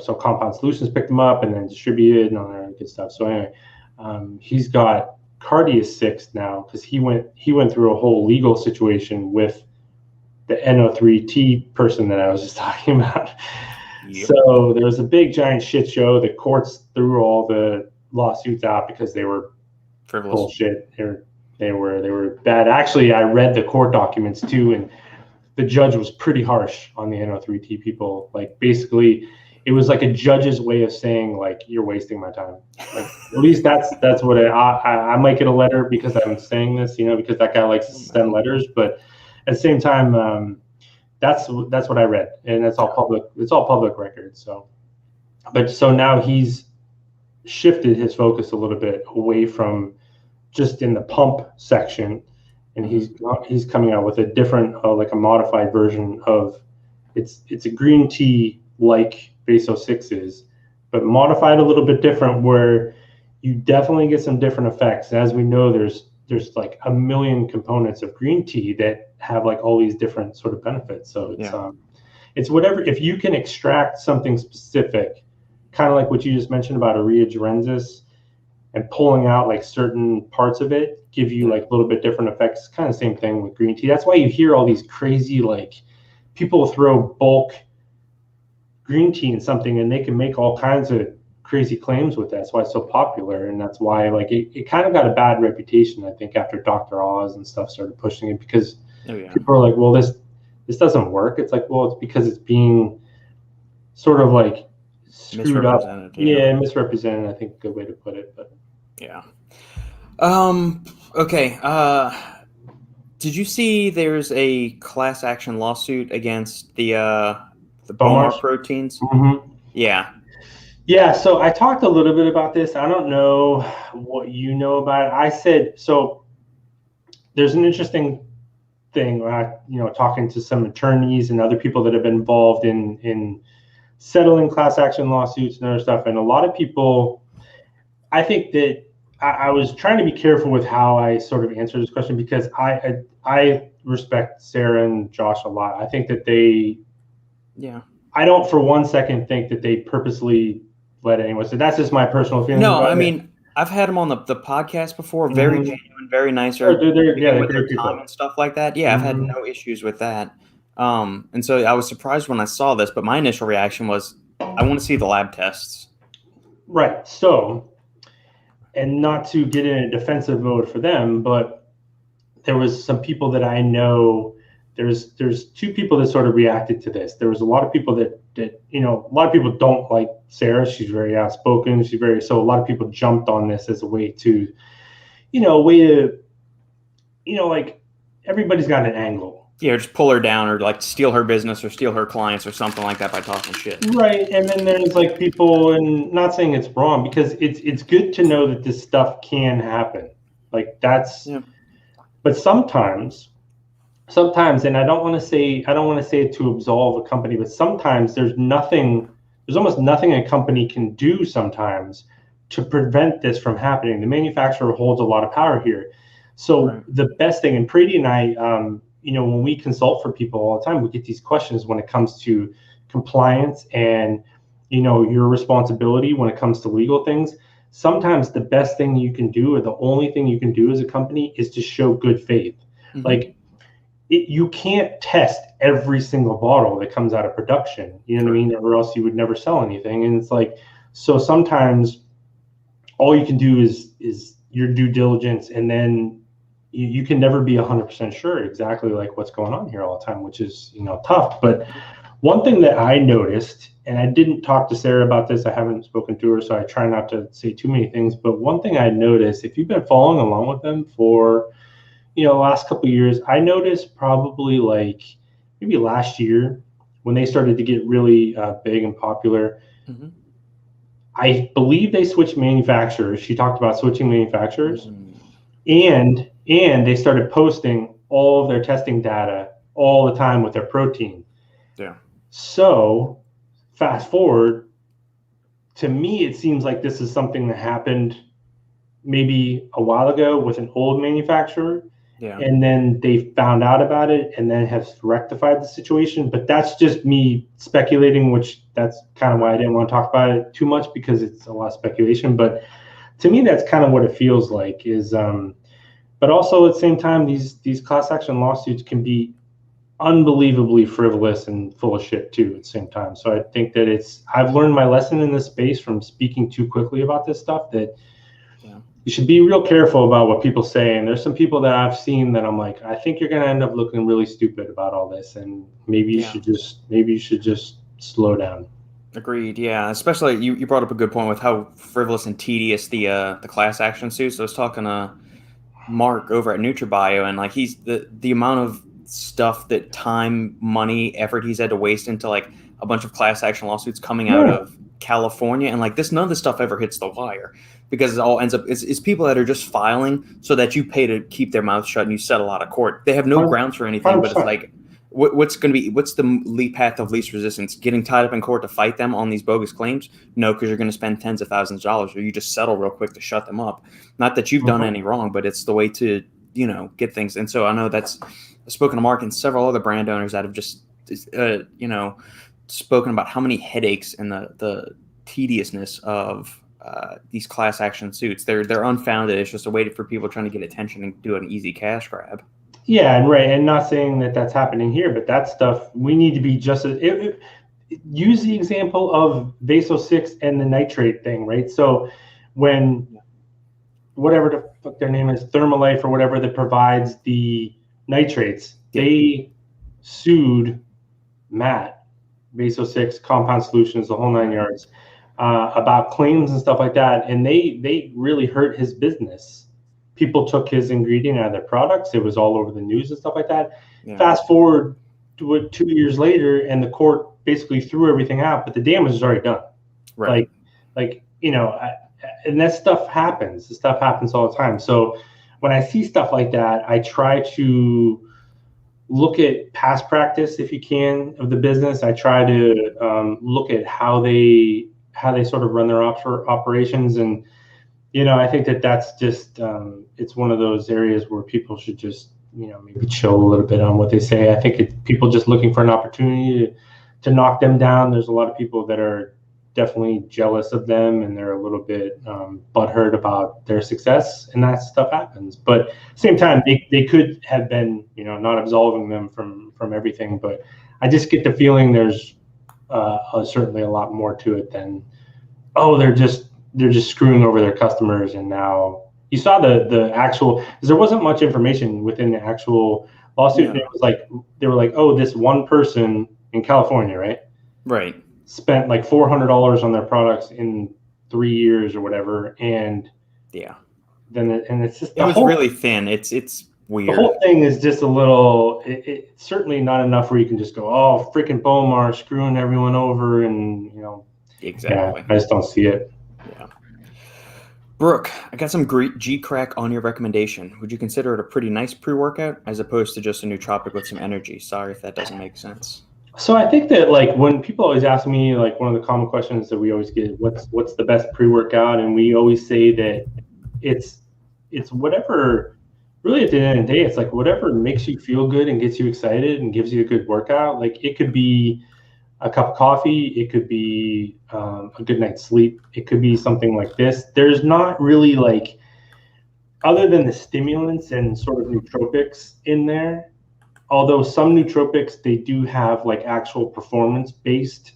so Compound Solutions picked them up and then distributed and all that good stuff. So anyway, he's got Cardius 6 now because he went through a whole legal situation with the NO3T person that I was just talking about. Yep. So there was a big giant shit show. The courts threw all the lawsuits out because they were frivolous bullshit. They were bad. Actually, I read the court documents too, and the judge was pretty harsh on the NO3T people. Like basically, it was like a judge's way of saying like you're wasting my time. Like, at least that's what I might get a letter because I'm saying this, because that guy likes to send letters. But at the same time, that's what I read, and that's all public. It's all public record. So now he's shifted his focus a little bit away from just in the pump section, and he's coming out with a different, like a modified version of it's a green tea like Vaso 6 is, but modified a little bit different where you definitely get some different effects. As we know, there's like a million components of green tea that have like all these different sort of benefits. So it's whatever, if you can extract something specific, kind of like what you just mentioned about Aurea Gerensis, and pulling out like certain parts of it give you like a little bit different effects. Kind of the same thing with green tea. That's why you hear all these crazy, like people throw bulk green tea in something and they can make all kinds of crazy claims with that. That's why it's so popular. And that's why like it kind of got a bad reputation, I think, after Dr. Oz and stuff started pushing it, because people are like, well, this doesn't work. It's like, well, it's because it's being sort of like screwed up. Misrepresented, I think, a good way to put it. But okay. Did you see there's a class action lawsuit against the Bone proteins? Mm-hmm. Yeah, so I talked a little bit about this. I don't know what you know about it. I said, so there's an interesting thing, talking to some attorneys and other people that have been involved in settling class action lawsuits and other stuff. And a lot of people, I think that I was trying to be careful with how I sort of answer this question, because I respect Sarah and Josh a lot. I think that I don't for one second think that they purposely let anyone. So that's just my personal feeling. No, I mean, I've had them on the podcast before. Very genuine, very nice. They're with their time and stuff like that. Yeah, I've had no issues with that. And so I was surprised when I saw this, but my initial reaction was, I want to see the lab tests. Right. So, and not to get in a defensive mode for them, but there was some people that I know. There's two people that sort of reacted to this. There was a lot of people that a lot of people don't like Sarah. She's very outspoken. So a lot of people jumped on this as a way to, like everybody's got an angle. Yeah, just pull her down or like steal her business or steal her clients or something like that by talking shit. Right. And then there's like people, and not saying it's wrong, because it's good to know that this stuff can happen. Like that's, but sometimes, and I don't want to say it to absolve a company, but sometimes there's almost nothing a company can do sometimes to prevent this from happening. The manufacturer holds a lot of power here. So the best thing, and Prady and I, when we consult for people all the time, we get these questions when it comes to compliance and, your responsibility when it comes to legal things. Sometimes the best thing you can do, or the only thing you can do as a company, is to show good faith. Like, you can't test every single bottle that comes out of production, you know what I mean? Or else you would never sell anything. And it's like, so sometimes all you can do is your due diligence, and then you can never be 100% sure exactly like what's going on here all the time, which is, tough. But one thing that I noticed, and I didn't talk to Sarah about this, I haven't spoken to her, so I try not to say too many things, but one thing I noticed, if you've been following along with them for the last couple of years, I noticed probably like maybe last year when they started to get really big and popular, I believe they switched manufacturers. She talked about switching manufacturers, and they started posting all of their testing data all the time with their protein. Yeah. So fast forward, to me, it seems like this is something that happened maybe a while ago with an old manufacturer. Yeah. And then they found out about it and then have rectified the situation. But that's just me speculating, which that's kind of why I didn't want to talk about it too much, because it's a lot of speculation. But to me, that's kind of what it feels like is, but also at the same time, these class action lawsuits can be unbelievably frivolous and full of shit too at the same time. So I think that I've learned my lesson in this space from speaking too quickly about this stuff, that you should be real careful about what people say. And there's some people that I've seen that I'm like, I think you're going to end up looking really stupid about all this. And maybe you should just slow down. Agreed. Yeah, especially you brought up a good point with how frivolous and tedious the class action suits. I was talking to Mark over at NutriBio, and like he's the amount of stuff that time, money, effort he's had to waste into like a bunch of class action lawsuits coming out of California, and like none of this stuff ever hits the wire, because it all ends up it's people that are just filing so that you pay to keep their mouth shut and you settle out of court. They have no grounds for anything, but it's like what's the path of least resistance? Getting tied up in court to fight them on these bogus claims? No, because you're going to spend tens of thousands of dollars, or you just settle real quick to shut them up. Not that you've done any wrong, but it's the way to get things. And so I know I've spoken to Mark and several other brand owners that have just spoken about how many headaches and the tediousness of these class action suits. They're unfounded. It's just a way for people trying to get attention and do an easy cash grab. Yeah, and not saying that that's happening here, but that stuff we need to be just use the example of Vaso 6 and the nitrate thing, right? So when whatever the fuck their name is, Thermalife or whatever, that provides the nitrates, they sued Matt, Vaso 6, Compound Solutions, the whole 9 yards, about claims and stuff like that, and they really hurt his business. People took his ingredient out of their products. It was all over the news and stuff like that. Yeah. Fast forward to 2 years later, and the court basically threw everything out, but the damage is already done. Right. And that stuff happens. This stuff happens all the time. So when I see stuff like that, I try to look at past practice, if you can, of the business. I try to look at how they sort of run their operations. And I think that's just it's one of those areas where people should just maybe chill a little bit on what they say. I think it's people just looking for an opportunity to knock them down. There's a lot of people that are definitely jealous of them, and they're a little bit butthurt about their success, and that stuff happens. But at the same time, they could have been not absolving them from everything. But I just get the feeling there's certainly a lot more to it than they're just screwing over their customers. And now you saw the actual, because there wasn't much information within the actual lawsuit. And it was like they were like, this one person in California, right, spent like $400 on their products in 3 years or whatever, and it's just it was really thin. It's weird. The whole thing is just a little. It's certainly not enough where you can just go, freaking Bomar screwing everyone over, and exactly. I just don't see it. Yeah. Brooke, I got some great Gcrak on your recommendation. Would you consider it a pretty nice pre-workout as opposed to just a nootropic with some energy? Sorry if that doesn't make sense. So I think that when people always ask me, one of the common questions that we always get, what's the best pre-workout? And we always say that it's whatever, really at the end of the day, it's like whatever makes you feel good and gets you excited and gives you a good workout. Like it could be a cup of coffee, it could be a good night's sleep, it could be something like this. There's not really other than the stimulants and sort of nootropics in there, although some nootropics, they do have actual performance-based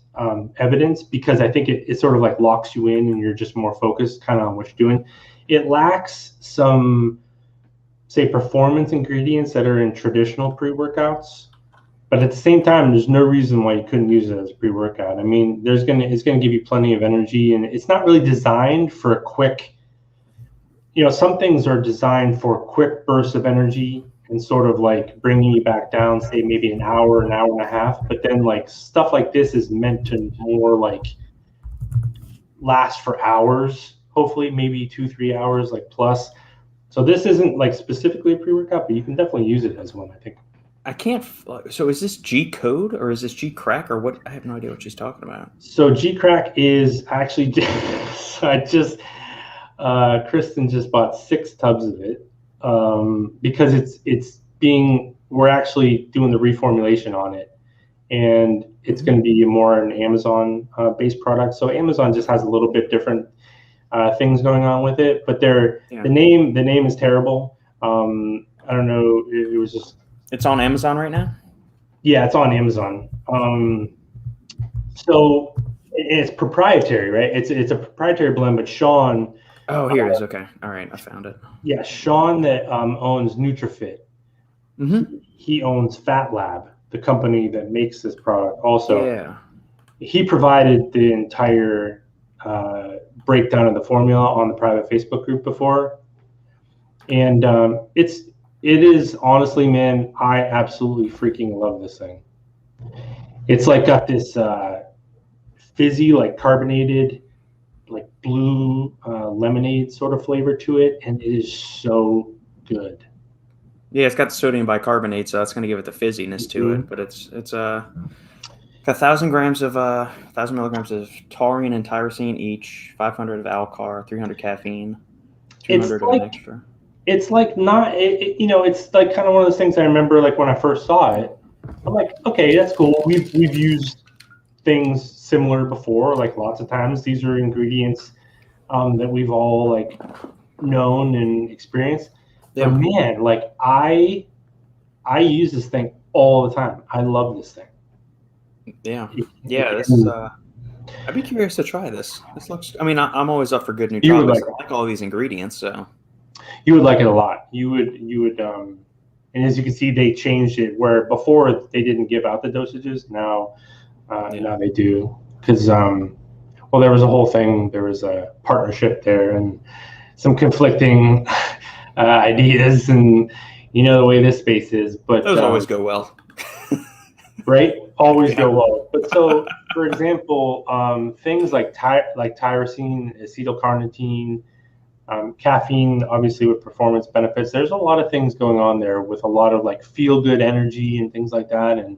evidence, because I think it sort of locks you in and you're just more focused kind of on what you're doing. It lacks some, say, performance ingredients that are in traditional pre-workouts. But at the same time, there's no reason why you couldn't use it as a pre-workout. I mean, it's going to give you plenty of energy, and it's not really designed for a quick, some things are designed for quick bursts of energy and sort of bringing you back down, say maybe an hour and a half. But then stuff like this is meant to more last for hours, hopefully maybe 2-3 hours plus. So this isn't specifically a pre-workout, but you can definitely use it as one, I think. I can't. So is this G code or is this Gcrak or what? I have no idea what she's talking about. So Gcrak is actually I just Kristen just bought 6 tubs of it because we're actually doing the reformulation on it, and it's going to be more an Amazon based product. So Amazon just has a little bit different things going on with it, but the name is terrible. I don't know. It was just. It's on Amazon right now. Yeah, it's on Amazon. So it's proprietary, right? It's a proprietary blend, but Sean. Oh, here it is. Okay, all right, I found it. Yeah, Sean that owns NutriFit. He owns Fat Lab, the company that makes this product. Also, he provided the entire breakdown of the formula on the private Facebook group before, and it is honestly, man, I absolutely freaking love this thing. It's like got this fizzy, like carbonated, like blue lemonade sort of flavor to it, and it is so good. Yeah, it's got sodium bicarbonate, so that's going to give it the fizziness to it. But it's 1,000 grams of 1,000 milligrams of taurine and tyrosine each, 500 of alcar, 300 caffeine, 200 of an extra. It's like it's like kind of one of those things I remember like when I first saw it. I'm like, okay, that's cool. We've used things similar before, like lots of times. These are ingredients that we've all like known and experienced. Yeah. But man, like I use this thing all the time. I love this thing. Yeah. This is. I'd be curious to try this. This looks. I mean, I'm always up for good nootropics. I like all these ingredients, so. You would like it a lot. You would. And as you can see, they changed it where before they didn't give out the dosages. Now they do because there was a whole thing. There was a partnership there and some conflicting ideas, and you know the way this space is. But those always go well, right? Always go well. But so, for example, things like tyrosine, acetylcarnitine. Caffeine, obviously, with performance benefits. There's a lot of things going on there with a lot of like feel good energy and things like that. And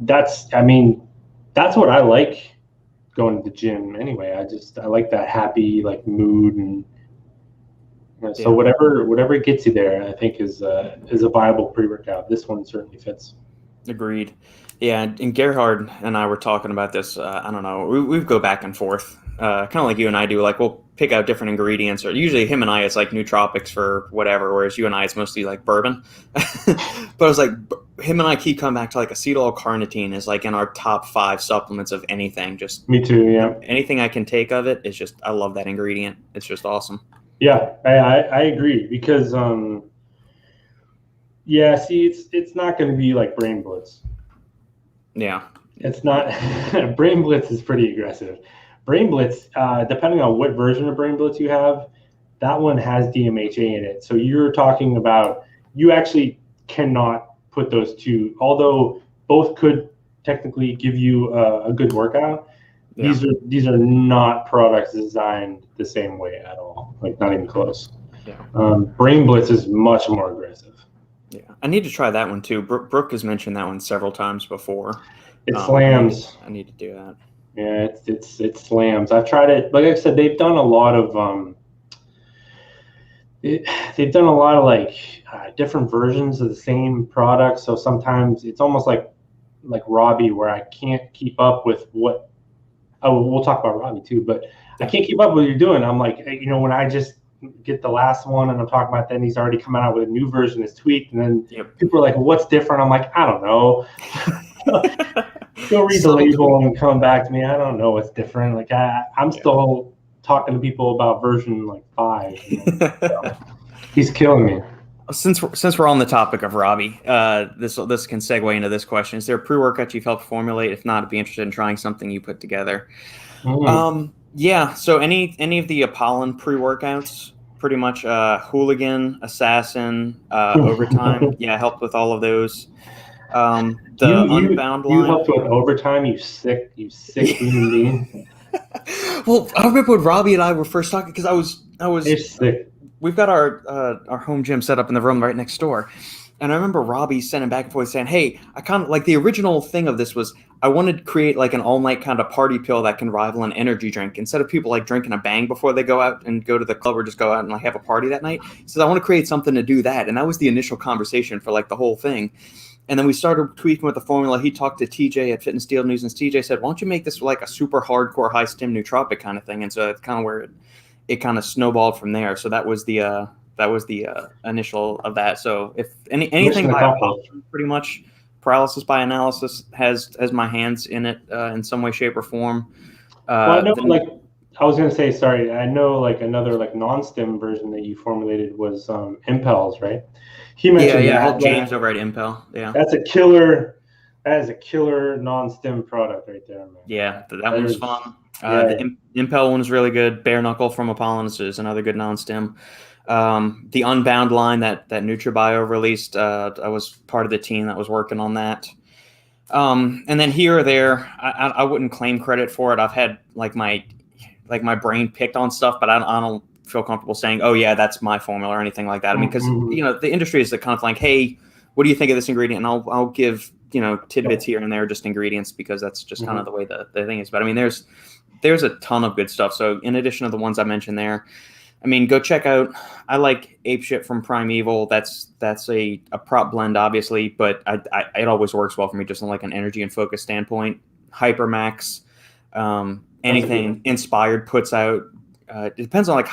that's what I like going to the gym anyway. I like that happy like mood, and so whatever gets you there, I think is a viable pre-workout. This one certainly fits. Agreed. Yeah, and Gerhard and I were talking about this. I don't know. We go back and forth, kind of like you and I do. Like we'll pick out different ingredients, or usually him and I, it's like nootropics for whatever, whereas you and I, it's mostly like bourbon. But it's like him and I keep coming back to like acetyl-L-carnitine is like in our top 5 supplements of anything. Just me too. Yeah. Anything I can take of it is just I love that ingredient. It's just awesome. Yeah, I agree because see, it's not going to be like Brain Blitz. Yeah. It's not. Brain Blitz is pretty aggressive. Brain Blitz, depending on what version of Brain Blitz you have, that one has DMHA in it. So you're talking about, you actually cannot put those two, although both could technically give you a good workout. Yeah. These are not products designed the same way at all, like not even close. Yeah. Brain Blitz is much more aggressive. Yeah, I need to try that one too. Brooke has mentioned that one several times before. It slams. I need to do that. Yeah, it slams. I've tried it. Like I said, they've done a lot of like different versions of the same product. So sometimes it's almost like Robbie, where I can't keep up with what. Oh, we'll talk about Robbie too, but I can't keep up with what you're doing. I'm like, when I just get the last one and I'm talking about, then he's already coming out with a new version that's tweaked, and then people are like, well, what's different? I'm like, I don't know. Go read the label and come back to me. I don't know what's different. Like I'm still talking to people about version like 5. So he's killing me. Since we're on the topic of Robbie, this can segue into this question: is there a pre-workout you've helped formulate? If not, I'd be interested in trying something you put together. Yeah. So any of the Apollon pre-workouts, pretty much Hooligan, Assassin, Overtime. Yeah, helped with all of those. The Unbound line. You helped with Overtime. You sick human being. Well, I remember when Robbie and I were first talking because I was. You're sick. We've got our home gym set up in the room right next door, And I remember Robbie sending back and forth saying, hey, I kind of like the original thing of this was I wanted to create like an all night kind of party pill that can rival an energy drink. Instead of people like drinking a bang before they go out and go to the club or just go out and like have a party that night. So I want to create something to do that. And that was the initial conversation for like the whole thing. And then we started tweaking with the formula. He talked to TJ at Fitness Deal News, and TJ said, why don't you make this like a super hardcore high stim nootropic kind of thing? And so it's kind of where it kind of snowballed from there. So that was the initial of that. So if anything by pretty much Paralysis by Analysis has my hands in it in some way, shape, or form. Well, I know, like I was gonna say, sorry, I know like another like non-stim version that you formulated was Impels, right? He mentioned James over at Impel. Yeah, that's a killer. That is a killer non-stim product right there, man. Yeah, that one was fun. The Impel one was really good. Bare Knuckle from Apollonus is another good non-stim. The Unbound line that NutriBio released, I was part of the team that was working on that. And then here or there, I wouldn't claim credit for it. I've had like my brain picked on stuff, but I don't feel comfortable saying, oh yeah, that's my formula or anything like that. I mean, because the industry is the kind of like, hey, what do you think of this ingredient? And I'll give tidbits here and there, just ingredients, because that's just kind of the way the thing is. But I mean, there's a ton of good stuff. So in addition to the ones I mentioned there, I mean, go check out. I like Apeshit from Primeval. That's a prop blend, obviously, but it always works well for me, just on like an energy and focus standpoint. Hypermax, anything Inspired puts out. It depends on like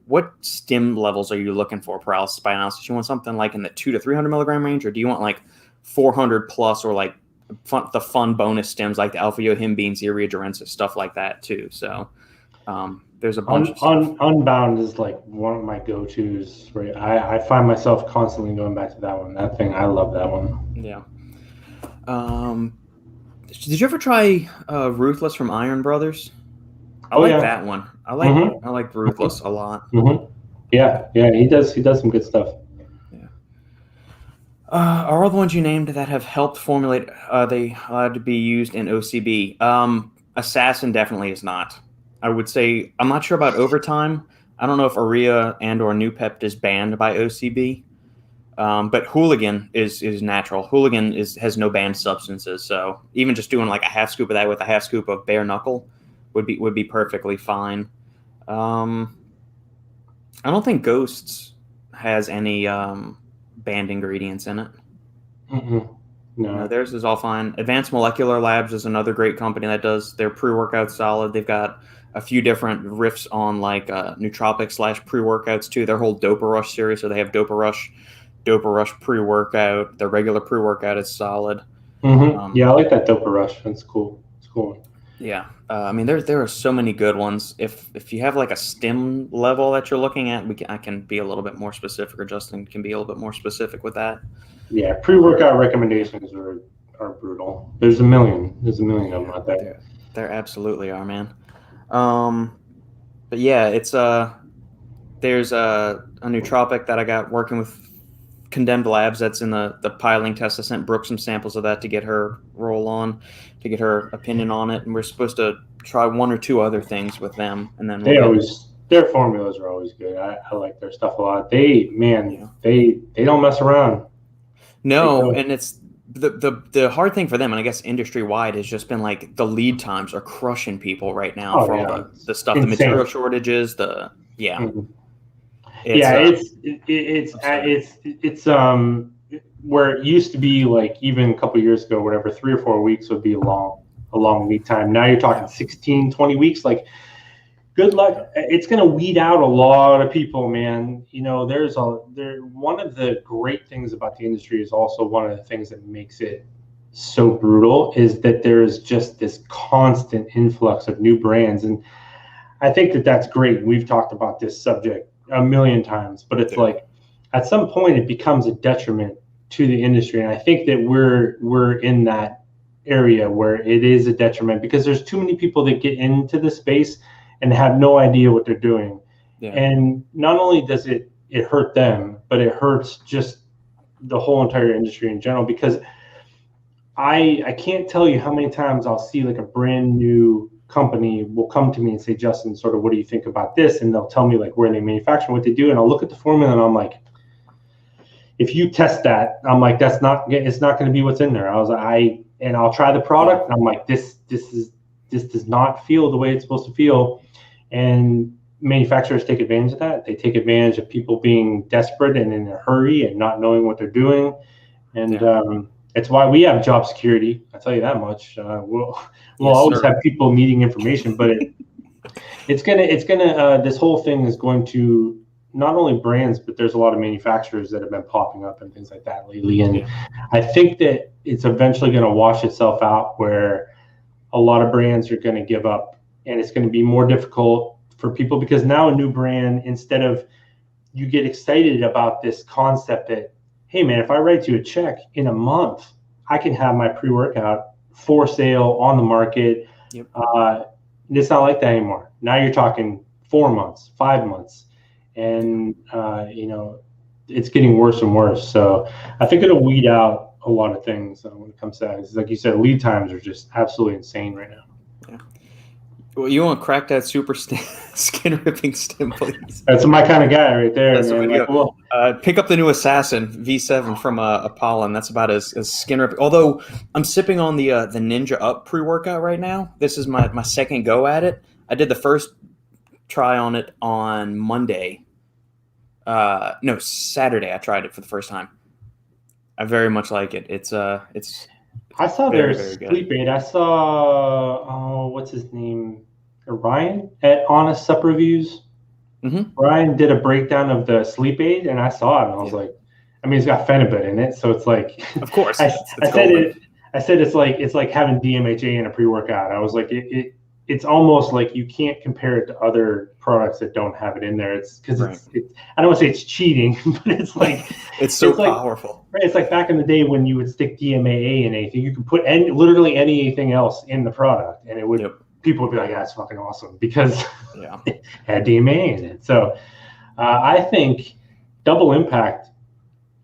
what stim levels are you looking for? Paralysis by Analysis. You want something like in the 200 to 300 milligram range, or do you want like 400 plus, or like the fun bonus stims like the alpha yohimbine, Zeria durensis, stuff like that too. So there's a bunch of stuff. Unbound is like one of my go-tos. Right, I find myself constantly going back to that one. That thing, I love that one. Yeah. Did you ever try Ruthless from Iron Brothers? I like that one. I like Ruthless a lot. Yeah, he does some good stuff. Yeah. Are all the ones you named that have helped formulate, they allowed to be used in OCB? Assassin definitely is not. I would say, I'm not sure about Overtime. I don't know if Urea and or Nupept is banned by OCB. But Hooligan is natural. Hooligan has no banned substances. So even just doing like a half scoop of that with a half scoop of bare knuckle would be perfectly fine. I don't think Ghosts has any banned ingredients in it. No, theirs is all fine. Advanced Molecular Labs is another great company that does their pre-workout solid. They've got a few different riffs on like nootropic / pre-workouts too. Their whole Dopa Rush series. So they have Dopa Rush pre-workout. Their regular pre-workout is solid. Yeah, I like that Dopa Rush. That's cool. It's cool. Yeah, I mean, there are so many good ones. If you have like a stim level that you're looking at, I can be a little bit more specific, or Justin can be a little bit more specific with that. Yeah, pre-workout recommendations are brutal. There's a million of them out there. There absolutely are, man. But yeah, it's there's a nootropic that I got working with Condemned Labs that's in the piling test. I sent Brooke some samples of that to get her to get her opinion on it, and we're supposed to try one or two other things with them, and then their formulas are always good. I like their stuff a lot. They don't mess around. No, and it's the hard thing for them, and I guess industry wide, has just been like the lead times are crushing people right now all the stuff, insane. The material shortages, It's where it used to be like even a couple of years ago, whatever, 3 or 4 weeks would be a long lead time. Now you're talking 16, 20 weeks. Like, good luck. It's going to weed out a lot of people, man. One of the great things about the industry is also one of the things that makes it so brutal is that there's just this constant influx of new brands. And I think that's great. We've talked about this subject a million times, but it's like at some point it becomes a detriment to the industry. And I think that we're in that area where it is a detriment because there's too many people that get into the space and have no idea what they're doing. Yeah. And not only does it hurt them, but it hurts just the whole entire industry in general, because I can't tell you how many times I'll see like a brand new company will come to me and say, Justin, sort of, what do you think about this? And they'll tell me like where they manufacture, what they do. And I'll look at the formula and I'm like, if you test that, I'm like, it's not going to be what's in there. I was like, and I'll try the product. And I'm like, this does not feel the way it's supposed to feel. And manufacturers take advantage of that. They take advantage of people being desperate and in a hurry and not knowing what they're doing. And it's why we have job security. I'll tell you that much. We'll always have people needing information, but it's gonna this whole thing is going to, not only brands, but there's a lot of manufacturers that have been popping up and things like that lately. And I think that it's eventually going to wash itself out, where a lot of brands are going to give up, and it's going to be more difficult for people, because now a new brand, instead of, you get excited about this concept that, hey man, if I write you a check in a month, I can have my pre-workout for sale on the market. Yep. It's not like that anymore. Now you're talking 4 months, 5 months. And, it's getting worse and worse. So I think it'll weed out a lot of things when it comes to that. It's like you said, lead times are just absolutely insane right now. Yeah. Well, you want to crack that super skin ripping stim, please? That's my kind of guy right there. That's pick up the new Assassin V7 from Apollon. That's about as skin ripping. Although I'm sipping on the Ninja Up pre-workout right now. This is my second go at it. I did the first try on it on Monday. Saturday. I tried it for the first time. I very much like it. It's I saw their sleep aid. I saw what's his name, Ryan at Honest Sup Reviews. Mm-hmm. Ryan did a breakdown of the sleep aid, and I saw it, and I was like, I mean, it's got phenibut in it, so it's like, of course, I said it's like having DMHA in a pre-workout. I was like, it's almost like you can't compare it to other products that don't have it in there. It's because it's I don't want to say it's cheating, but it's like it's so powerful. Right, it's like back in the day when you would stick DMAA in anything. You could put literally anything else in the product, and it would people would be like, "That's fucking awesome," because it had DMAA in it. So I think Double Impact.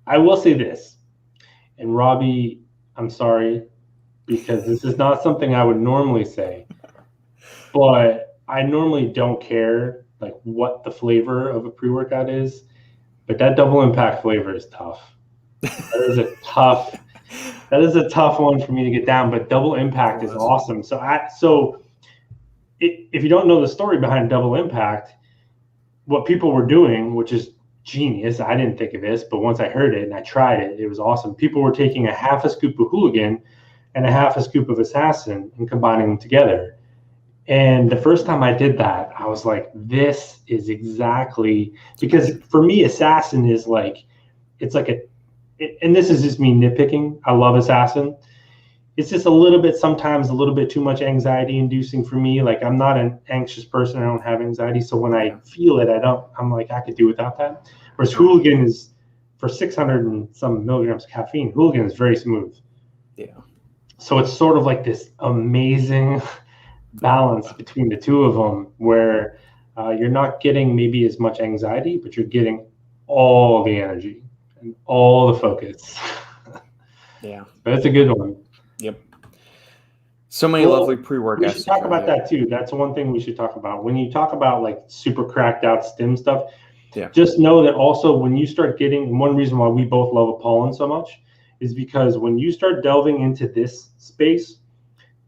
I will say this, and Robbie, I'm sorry, because this is not something I would normally say. But I normally don't care like what the flavor of a pre-workout is, but that Double Impact flavor is tough. That is a tough one for me to get down. But Double Impact is awesome. So if you don't know the story behind Double Impact, what people were doing, which is genius, I didn't think of this, but once I heard it and I tried it, it was awesome. People were taking a half a scoop of Hooligan and a half a scoop of Assassin and combining them together. And the first time I did that, I was like, this is exactly, because for me, Assassin is like, it's like and this is just me nitpicking. I love Assassin. It's just sometimes a little bit too much anxiety inducing for me. Like, I'm not an anxious person. I don't have anxiety. So when I feel it, I'm like, I could do without that. Whereas Hooligan is, for 600 and some milligrams of caffeine, Hooligan is very smooth. Yeah. So it's sort of like this amazing balance between the two of them, where you're not getting maybe as much anxiety, but you're getting all the energy and all the focus. Yeah, but it's a good one. Yep. So many lovely pre-workouts. We should talk about that too. That's one thing we should talk about. When you talk about like super cracked out stim stuff, just know that also when you start getting, one reason why we both love Apollon so much is because when you start delving into this space,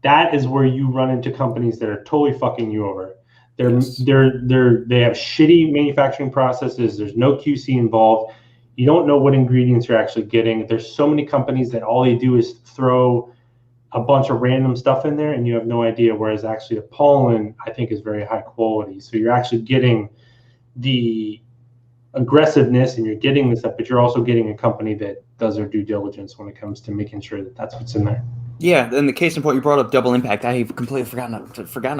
that is where you run into companies that are totally fucking you over. They have shitty manufacturing processes. There's no QC involved. You don't know what ingredients you're actually getting. There's so many companies that all they do is throw a bunch of random stuff in there, and you have no idea. Whereas actually Apollon, I think, is very high quality. So you're actually getting the aggressiveness, and you're getting this stuff, but you're also getting a company that does their due diligence when it comes to making sure that that's what's in there. Yeah, in the case in point, you brought up Double Impact. I have completely forgotten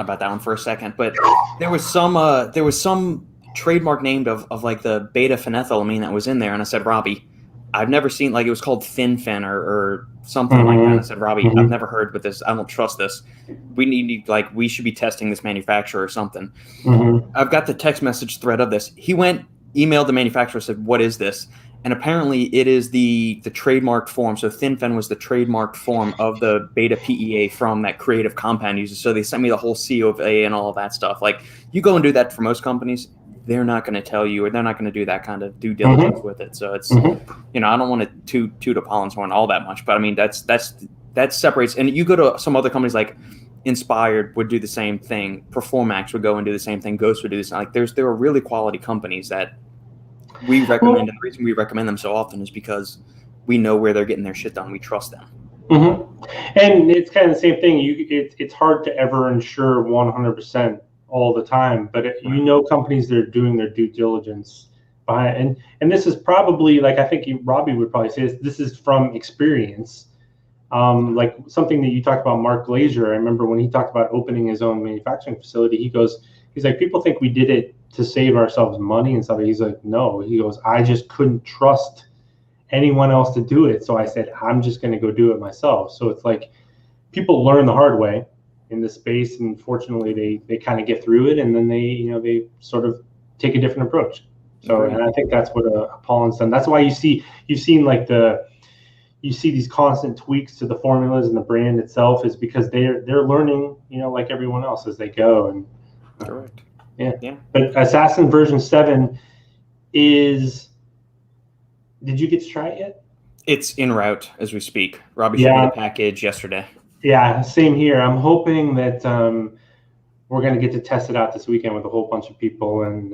about that one for a second. But there was some trademark named of like the beta phenethylamine that was in there, and I said, Robbie, I've never seen, like, it was called FinFen or something like that. And I said, Robbie, I've never heard with this. I don't trust this. We should be testing this manufacturer or something. I've got the text message thread of this. He emailed the manufacturer, said, what is this? And apparently it is the trademarked form. So FinFen was the trademarked form of the beta PEA from that creative compound user. So they sent me the whole C of A and all of that stuff. Like, you go and do that for most companies, they're not going to tell you, or they're not going to do that kind of due diligence with it. So it's, you know, I don't want to toot Apollo's horn all that much, but I mean, that separates. And you go to some other companies like Inspired would do the same thing. Performax would go and do the same thing. Ghost would do this. Like there are really quality companies that we recommend. And the reason we recommend them so often is because we know where they're getting their shit done. We trust them. And it's kind of the same thing. It's hard to ever ensure 100% all the time, but you know, companies that are doing their due diligence behind, and this is probably, like, I think Robbie would probably say this is from experience. Like something that you talked about, Mark Glazier. I remember when he talked about opening his own manufacturing facility, he's like, people think we did it to save ourselves money and stuff. He's like, no, he goes, I just couldn't trust anyone else to do it. So I said, I'm just going to go do it myself. So it's like people learn the hard way in this space. And fortunately they kind of get through it, and then they sort of take a different approach. So, and I think that's what Apollon's done. That's why you've seen like you see these constant tweaks to the formulas and the brand itself, is because they're learning, you know, like everyone else as they go. And correct. Yeah. But Assassin version 7 is, did you get to try it yet? It's en route as we speak. Robbie showed me the package yesterday. Yeah, same here. I'm hoping that we're going to get to test it out this weekend with a whole bunch of people and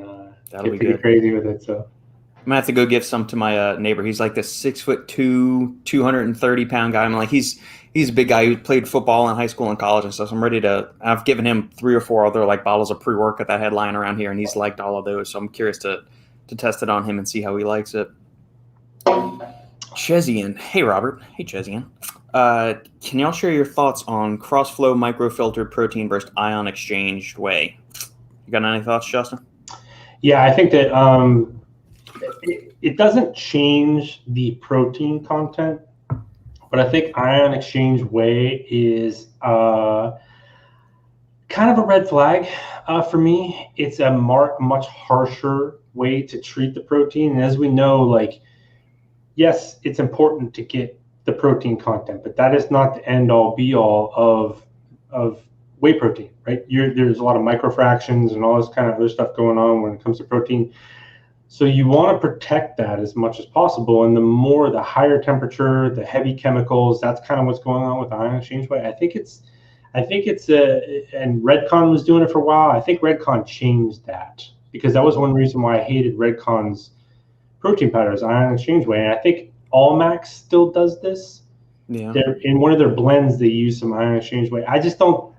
That'll get be pretty good. crazy with it. So I'm gonna have to go give some to my neighbor. He's like this 6'2", 230-pound guy. I'm like, he's a big guy who played football in high school and college and stuff. So I've given him 3 or 4 other like bottles of pre-workout that I had lying around here, and he's liked all of those. So I'm curious to test it on him and see how he likes it. Chezian. Hey, Robert. Hey, Chezian. Can y'all share your thoughts on cross-flow microfiltered protein versus ion exchange whey? You got any thoughts, Justin? Yeah, I think that it doesn't change the protein content, but I think ion exchange whey is kind of a red flag for me. It's a much harsher way to treat the protein. And as we know, like, yes, it's important to get the protein content, but that is not the end all be all of whey protein, right? There's a lot of microfractions and all this kind of other stuff going on when it comes to protein. So you want to protect that as much as possible. And the higher temperature, the heavy chemicals, that's kind of what's going on with ion exchange whey. I think it's and Redcon was doing it for a while. I think Redcon changed that, because that was one reason why I hated Redcon's protein powders, ion exchange whey. And I think Allmax still does this. Yeah. In one of their blends, they use some ion exchange whey. I just don't.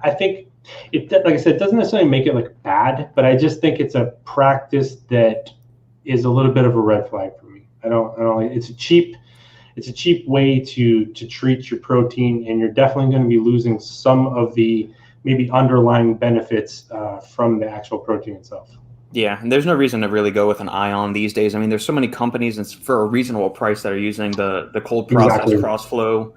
I think it, like I said, it doesn't necessarily make it look bad, but I just think it's a practice that is a little bit of a red flag for me. I don't. It's a cheap way to treat your protein, and you're definitely going to be losing some of the maybe underlying benefits from the actual protein itself. Yeah, and there's no reason to really go with an ion these days. I mean, there's so many companies and for a reasonable price that are using the cold process cross-flow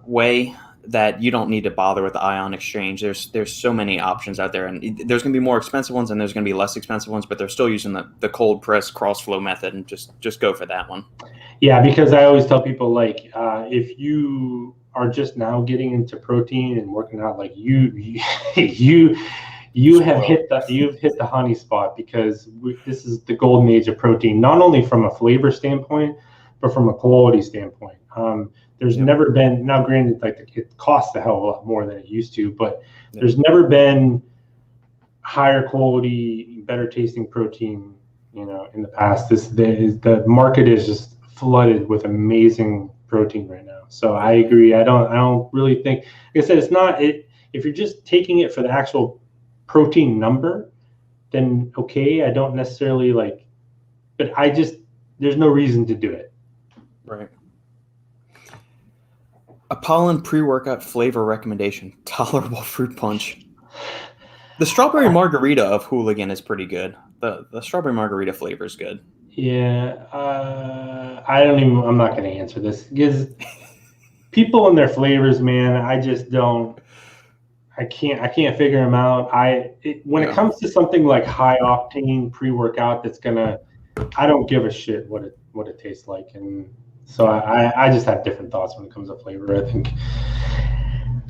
whey that you don't need to bother with the ion exchange. There's so many options out there, and there's going to be more expensive ones and there's going to be less expensive ones, but they're still using the cold press cross-flow method, and just go for that one. Yeah, because I always tell people, like, if you are just now getting into protein and working out, like you've hit the honey spot, because this is the golden age of protein, not only from a flavor standpoint, but from a quality standpoint. There's never been, now granted, like, it costs a hell of a lot more than it used to, but there's never been higher quality, better tasting protein, in the past. The market is just flooded with amazing protein right now. So I agree. I don't really think, like I said, it's not it. If you're just taking it for the actual protein number, then okay. I don't necessarily but there's no reason to do it. Right. Apollon pre-workout flavor recommendation: tolerable fruit punch. The strawberry margarita of Hooligan is pretty good. The strawberry margarita flavor is good. Yeah, I'm not going to answer this, because people and their flavors, man, I just don't. I can't figure them out. When it comes to something like high octane pre-workout, I don't give a shit what it tastes like, and so I just have different thoughts when it comes to flavor. I think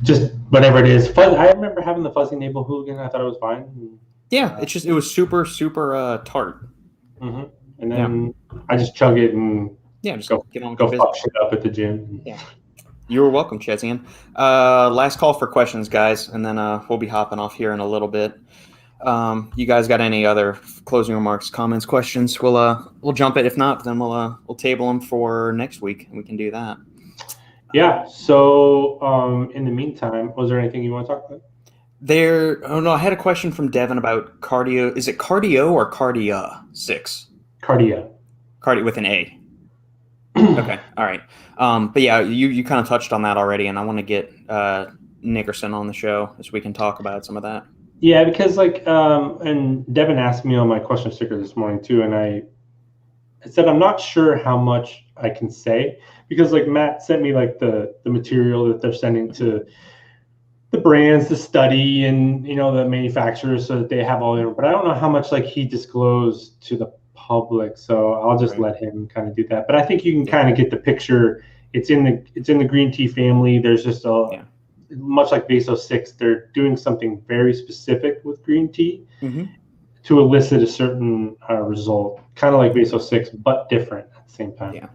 just whatever it is. I remember having the Fuzzy Navel Hooligan. I thought it was fine. Yeah, it was super tart. Mm-hmm. And then I just chug it and just go get on with go your fuck business. shit up at the gym. Yeah. You're welcome, Chezian. Last call for questions, guys, and then we'll be hopping off here in a little bit. You guys got any other closing remarks, comments, questions? We'll jump it. If not, then we'll table them for next week, and we can do that. Yeah. So in the meantime, was there anything you want to talk about? I had a question from Devin about cardio. Is it cardio or cardia 6? Cardia. Cardio with an A. Okay. All right. But yeah, you kind of touched on that already, and I want to get Nickerson on the show so we can talk about some of that. Yeah, because and Devin asked me on my question sticker this morning too, and I said I'm not sure how much I can say because like Matt sent me like the material that they're sending to the brands to study and the manufacturers so that they have all their, but I don't know how much like he disclosed to the public, so I'll just let him kind of do that. But I think you can kind of get the picture. It's in the green tea family. There's just much like Vaso 6, they're doing something very specific with green tea to elicit a certain result, kind of like Vaso 6, but different at the same time. Yeah.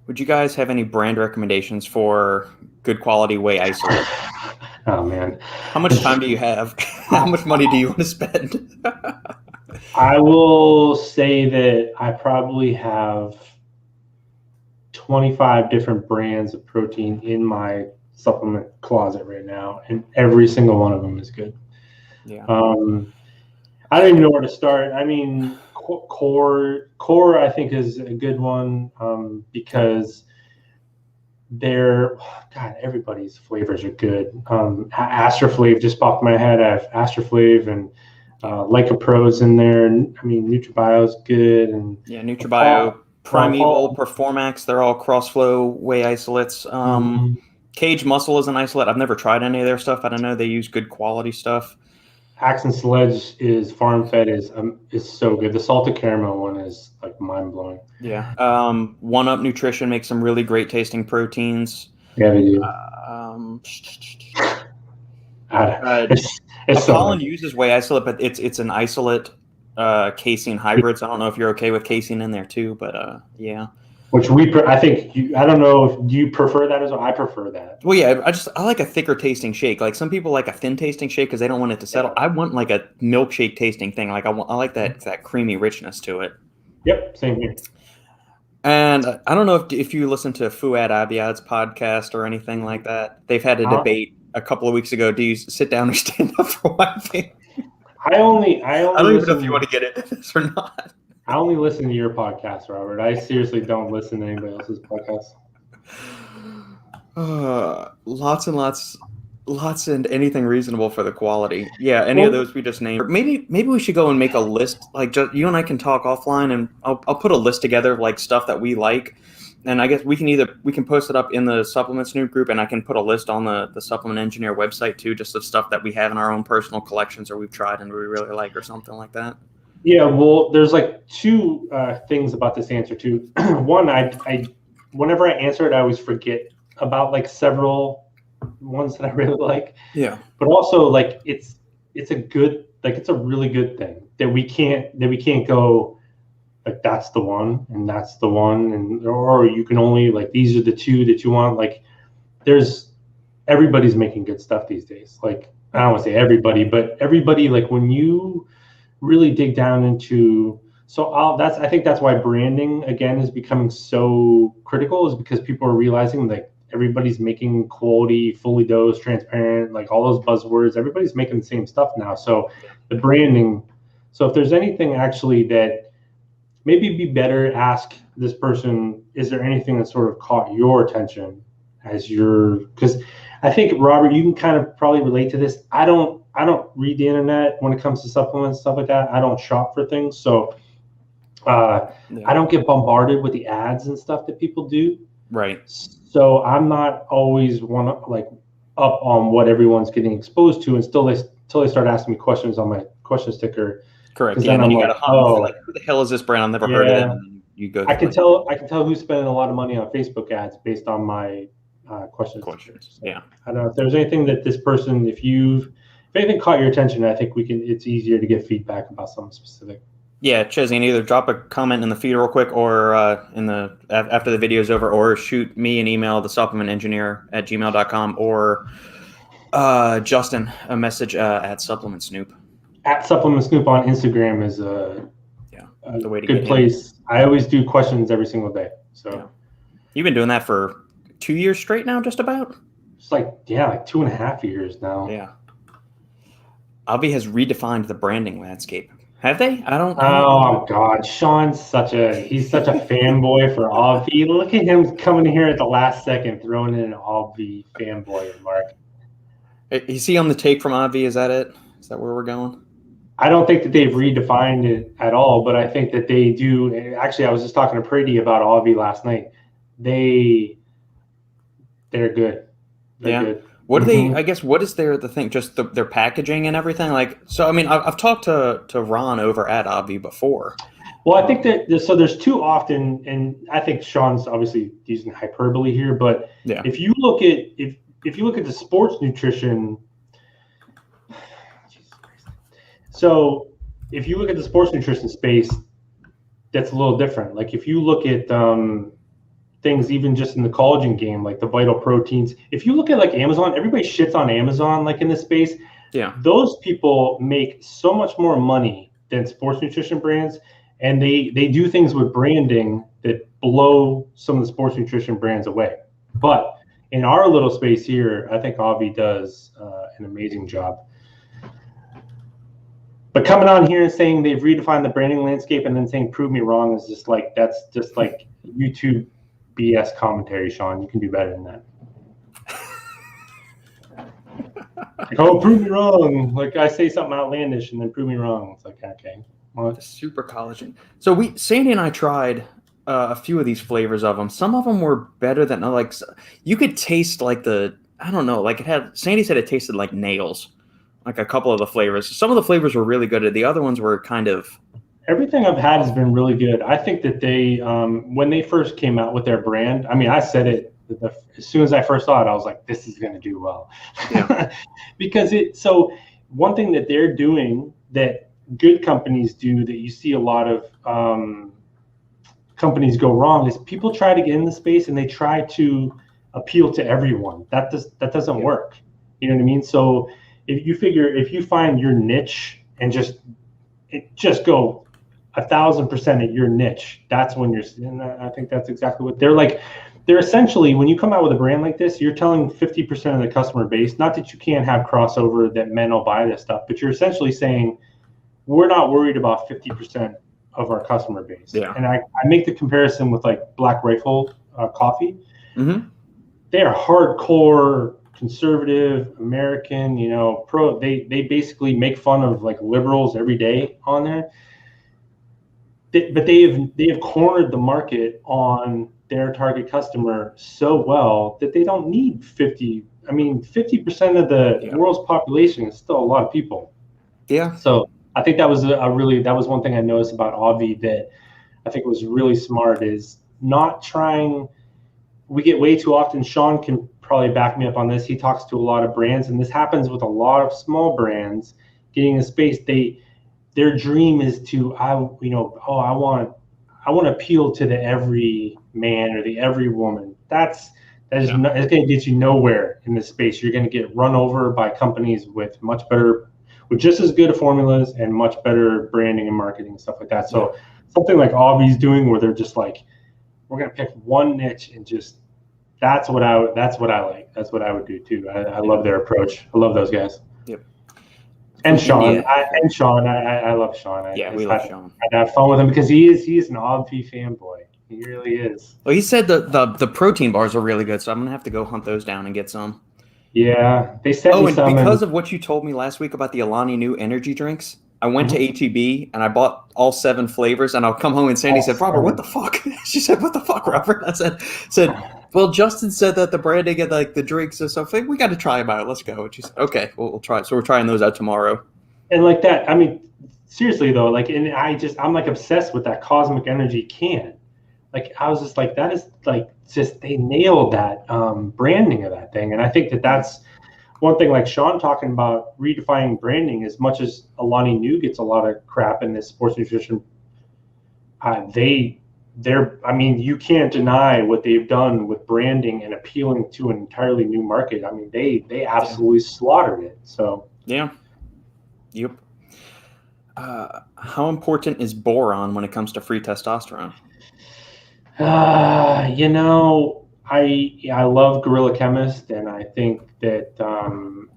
Would you guys have any brand recommendations for good quality whey isolate? Oh man, how much time do you have? How much money do you want to spend? I will say that I probably have 25 different brands of protein in my supplement closet right now, and every single one of them is good. Yeah. I don't even know where to start. I mean, Core I think is a good one because everybody's flavors are good. Astroflave just popped in my head. I have Astroflave and Lycopro's in there. And, I mean, NutriBio's good. And NutriBio, Primeval, Performax, they're all cross-flow whey isolates. Cage Muscle is an isolate. I've never tried any of their stuff, but I know they use good quality stuff. Axe and Sledge is farm-fed is so good. The salted caramel one is like mind-blowing. Yeah. 1UP Nutrition makes some really great tasting proteins. Yeah, they do. Pollen uses whey isolate, but it's an isolate casein hybrid. So I don't know if you're okay with casein in there too, but yeah. Which I don't know, do you prefer that as well? I prefer that. Well, yeah, I like a thicker tasting shake. Like some people like a thin tasting shake because they don't want it to settle. I want like a milkshake tasting thing. Like I like that creamy richness to it. Yep, same here. And I don't know if you listen to Fouad Abiad's podcast or anything like that. They've had a debate a couple of weeks ago. Do you sit down or stand up for one thing? I don't even know if you want to get into this or not. I only listen to your podcast, Robert. I seriously don't listen to anybody else's podcast. Lots and anything reasonable for the quality. Yeah, any of those we just named. Maybe we should go and make a list. Like just, you and I can talk offline, and I'll put a list together of like stuff that we like, and I guess we can post it up in the Supplements Noob group, and I can put a list on the Supplement Engineer website too, just of stuff that we have in our own personal collections or we've tried and we really like or something like that. Yeah, well, there's like two things about this answer too. One, I whenever I answer it, I always forget about like several ones that I really like. Yeah. But also like it's a really good thing that we can't go like that's the one and that's the one and or you can only like these are the two that you want. Like everybody's making good stuff these days. Like I don't want to say everybody, but everybody, like when you really dig down into I think that's why branding again is becoming so critical, is because people are realizing like everybody's making quality, fully dosed, transparent, like all those buzzwords, everybody's making the same stuff now. So the branding, so if there's anything actually that maybe be better, ask this person, is there anything that sort of caught your attention because I think, Robert, you can kind of probably relate to this. I don't read the internet when it comes to supplements, stuff like that. I don't shop for things. So I don't get bombarded with the ads and stuff that people do. Right. So I'm not always up on what everyone's getting exposed to until they start asking me questions on my question sticker. Correct. Yeah, and then you got to hunt like, who the hell is this brand? I've never heard of it. And you go. I can tell who's spending a lot of money on Facebook ads based on my questions. So, yeah. I don't know if there's anything that this person, if you've if anything caught your attention, I think it's easier to get feedback about something specific. Yeah, Chesney, either drop a comment in the feed real quick or after the video's over, or shoot me an email, thesupplementengineer@gmail.com, or Justin a message at Supplement Snoop. At Supplement Snoop on Instagram is a the way to good get place. In. I always do questions every single day. So you've been doing that for 2 years straight now, just about? It's like 2.5 years now. Yeah. Avi has redefined the branding landscape. Have they? I don't Oh God, Sean's he's such a fanboy for Avi. Look at him coming here at the last second, throwing in an Avi fanboy remark. Is he on the take from Avi? Is that it? Is that where we're going? I don't think that they've redefined it at all, but I think that they do. Actually, I was just talking to Prady about Avi last night. They're good. They're good. What do they? I guess what is the thing? Just their packaging and everything. Like, so I mean, I've talked to Ron over at Avi before. Well, I think that there's too often, and I think Sean's obviously using hyperbole here, but if you look at if you look at the sports nutrition, so if you look at the sports nutrition space, that's a little different. Like if you look at things even just in the collagen game, like the vital proteins. If you look at like Amazon, everybody shits on Amazon like in this space. Yeah. Those people make so much more money than sports nutrition brands, and they do things with branding that blow some of the sports nutrition brands away. But in our little space here, I think Avi does an amazing job. But coming on here and saying they've redefined the branding landscape and then saying prove me wrong is just like YouTube BS commentary, Sean. You can do better than that. Like, oh, prove me wrong. Like I say something outlandish and then prove me wrong. It's like, okay. Well, super collagen. So Sandy and I tried a few of these flavors of them. Some of them were better than you could taste like Sandy said it tasted like nails. Like a couple of the flavors. Some of the flavors were really good. The other ones were kind of... Everything I've had has been really good. I think that they, when they first came out with their brand, I mean, I said it as soon as I first saw it, I was like, this is going to do well. Yeah. So one thing that they're doing that good companies do that you see a lot of companies go wrong is people try to get in the space and they try to appeal to everyone. That doesn't work. You know what I mean? So if you find your niche and just go 1,000% at your niche, that's when and I think that's exactly what they're like. They're essentially, when you come out with a brand like this, you're telling 50% of the customer base, not that you can't have crossover, that men will buy this stuff, but you're essentially saying, we're not worried about 50% of our customer base. Yeah. And I make the comparison with like Black Rifle coffee. Mm-hmm. They are hardcore conservative American, pro. They basically make fun of like liberals every day on there. But they have cornered the market on their target customer so well that they don't need 50. I mean, 50% of the world's population is still a lot of people. Yeah. So I think that was that was one thing I noticed about Avi that I think was really smart is not trying. We get way too often. Sean can probably back me up on this. He talks to a lot of brands, and this happens with a lot of small brands getting in space. Their dream is to I want to appeal to the every man or the every woman. It's going to get you nowhere in this space. You're going to get run over by companies with just as good formulas and much better branding and marketing and stuff like that. So something like Avi's doing, where they're just like, we're going to pick one niche and just that's what I like. That's what I would do too. I love their approach. I love those guys. Yep. And Sean, I love Sean. We love Sean. I have fun with him because he's an Avi fanboy. He really is. Well, he said the protein bars are really good, so I'm gonna have to go hunt those down and get some. Yeah, they sent me some. Because of what you told me last week about the Alani Nu energy drinks, I went to HEB and I bought all 7 flavors, and I'll come home and Sandy said, "Robert, what the fuck?" She said, "What the fuck, Robert?" I said, "Well, Justin said that the branding and like the drinks and stuff, we got to try them out. Let's go." And she said, "Okay, we'll try it." So we're trying those out tomorrow. And like that, I mean, seriously though, like, and I'm like obsessed with that Cosmic Energy can. Like, I was just like, that is like, just they nailed that branding of that thing, and I think that's one thing like Sean talking about redefining branding, as much as Alani Nu gets a lot of crap in this sports nutrition, I mean, you can't deny what they've done with branding and appealing to an entirely new market. I mean, they absolutely slaughtered it. So yeah, yep. How important is boron when it comes to free testosterone? you know, I love Gorilla Chemist, and I think that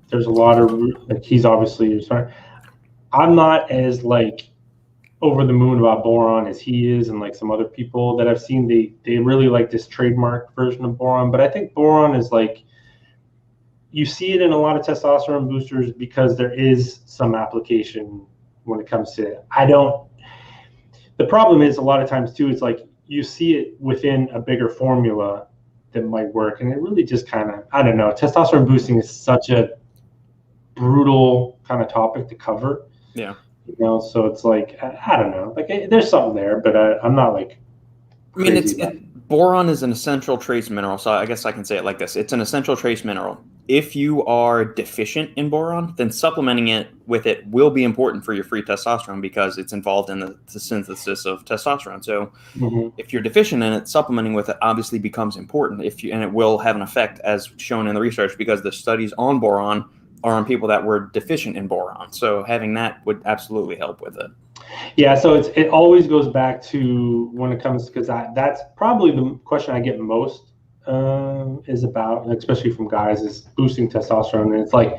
there's a lot of like he's obviously. I'm not as like over the moon about boron as he is, and like some other people that I've seen. They really like this trademark version of boron, but I think boron is like you see it in a lot of testosterone boosters because there is some application when it comes to it. The problem is a lot of times too, it's like you see it within a bigger formula that might work, and it really just kind of, I don't know, testosterone boosting is such a brutal kind of topic to cover. Yeah. You know, so it's like, I don't know, like there's something there, but I'm not like crazy. I mean, boron is an essential trace mineral, so I guess I can say it like this. It's an essential trace mineral. If you are deficient in boron, then supplementing it with it will be important for your free testosterone because it's involved in the synthesis of testosterone. So if you're deficient in it, supplementing with it obviously becomes important, and it will have an effect as shown in the research because the studies on boron are on people that were deficient in boron. So having that would absolutely help with it. Yeah, so it always goes back to when it comes, because that's probably the question I get most is about, especially from guys, is boosting testosterone. And it's like,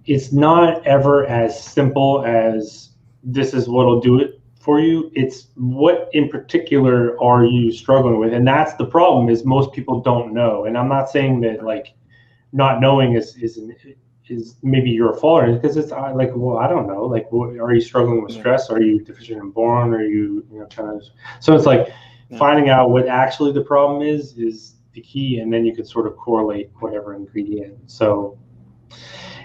it's not ever as simple as this is what'll do it for you. It's what in particular are you struggling with? And that's the problem, is most people don't know. And I'm not saying that like not knowing is maybe your fault, because it's like, well, I don't know, like, are you struggling with stress? Are you deficient in boron? Are you trying to, so it's like finding out what actually the problem is the key, and then you can sort of correlate whatever ingredient. So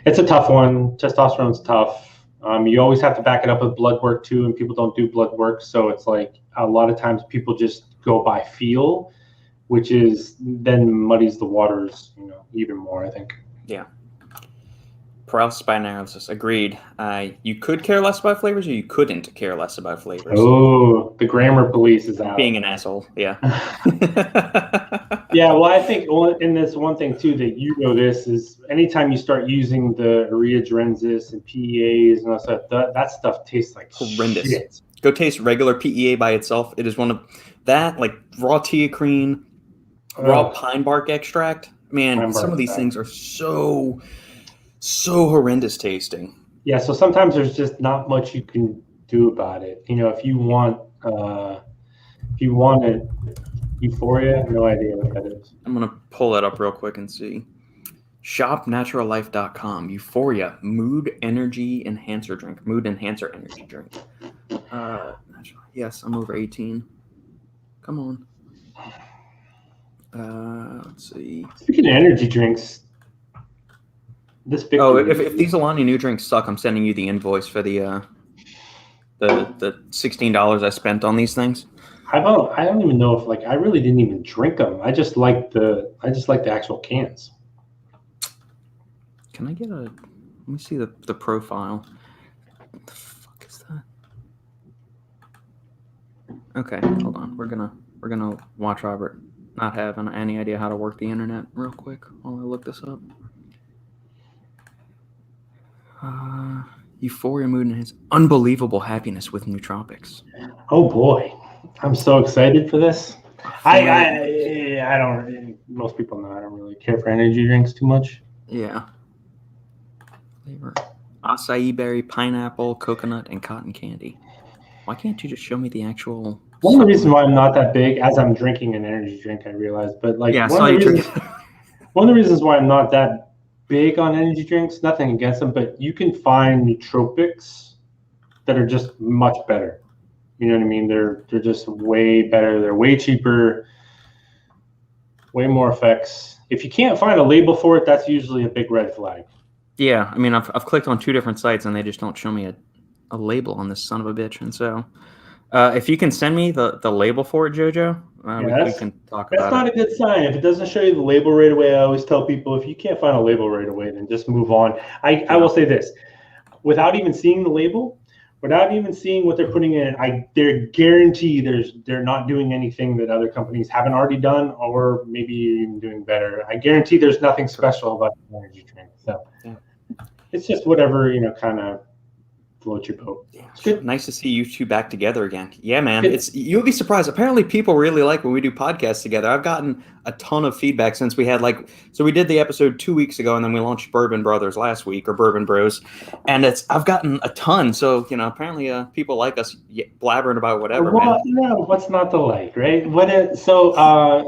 it's a tough one. Testosterone's tough. You always have to back it up with blood work too, and people don't do blood work, so it's like a lot of times people just go by feel, which is then muddies the waters, even more, I think. Yeah. Paralysis by analysis. Agreed. You could care less about flavors, or you couldn't care less about flavors. Oh, the grammar police is out. Being an asshole. Yeah. Yeah. Well, I think in this one thing too that this is anytime you start using the ureagenesis and PEAs and all that stuff tastes like horrendous. Shit. Go taste regular PEA by itself. It is one of that, like raw teacrine, raw pine bark extract. Man, some of these things are so horrendous tasting. Yeah, so sometimes there's just not much you can do about it. If you want it, Euphoria, no idea what that is. I'm gonna pull that up real quick and see. ShopNaturalLife.com. Euphoria mood energy enhancer drink. Mood enhancer energy drink. Yes, I'm over 18. Come on. Let's see. Speaking of energy drinks, if these Alani Nu drinks suck, I'm sending you the invoice for the $16 I spent on these things. I don't even know if I really didn't even drink them. I just like the actual cans. Can I get let me see the profile. What the fuck is that? Okay, hold on. We're gonna watch Robert not having any idea how to work the internet real quick while I look this up. Euphoria mood and his unbelievable happiness with nootropics. Oh boy, I'm so excited for this. I don't. Most people know I don't really care for energy drinks too much. Yeah. Flavor: acai berry, pineapple, coconut, and cotton candy. Why can't you just show me the actual? One of the reasons why I'm not that big, as I'm drinking an energy drink, I realized, but one of the reasons why I'm not that big on energy drinks, nothing against them, but you can find nootropics that are just much better. You know what I mean? They're just way better. They're way cheaper, way more effects. If you can't find a label for it, that's usually a big red flag. Yeah, I mean, I've clicked on 2 different sites and they just don't show me a label on this son of a bitch. And so, if you can send me the label for it, JoJo, we can talk about That's not a good sign. If it doesn't show you the label right away, I always tell people, if you can't find a label right away, then just move on. I will say this, without even seeing the label, without even seeing what they're putting in, they're guarantee they're not doing anything that other companies haven't already done, or maybe even doing better. I guarantee there's nothing special about the energy drink. So it's just whatever, kind of float your boat. It's good. Nice to see you two back together again. Yeah, man. You'll be surprised. Apparently people really like when we do podcasts together. I've gotten a ton of feedback since we had so we did the episode 2 weeks ago, and then we launched Bourbon Brothers last week, or Bourbon Bros. And I've gotten a ton. So, apparently people like us blabbering about whatever. Well, what's not to like, right? So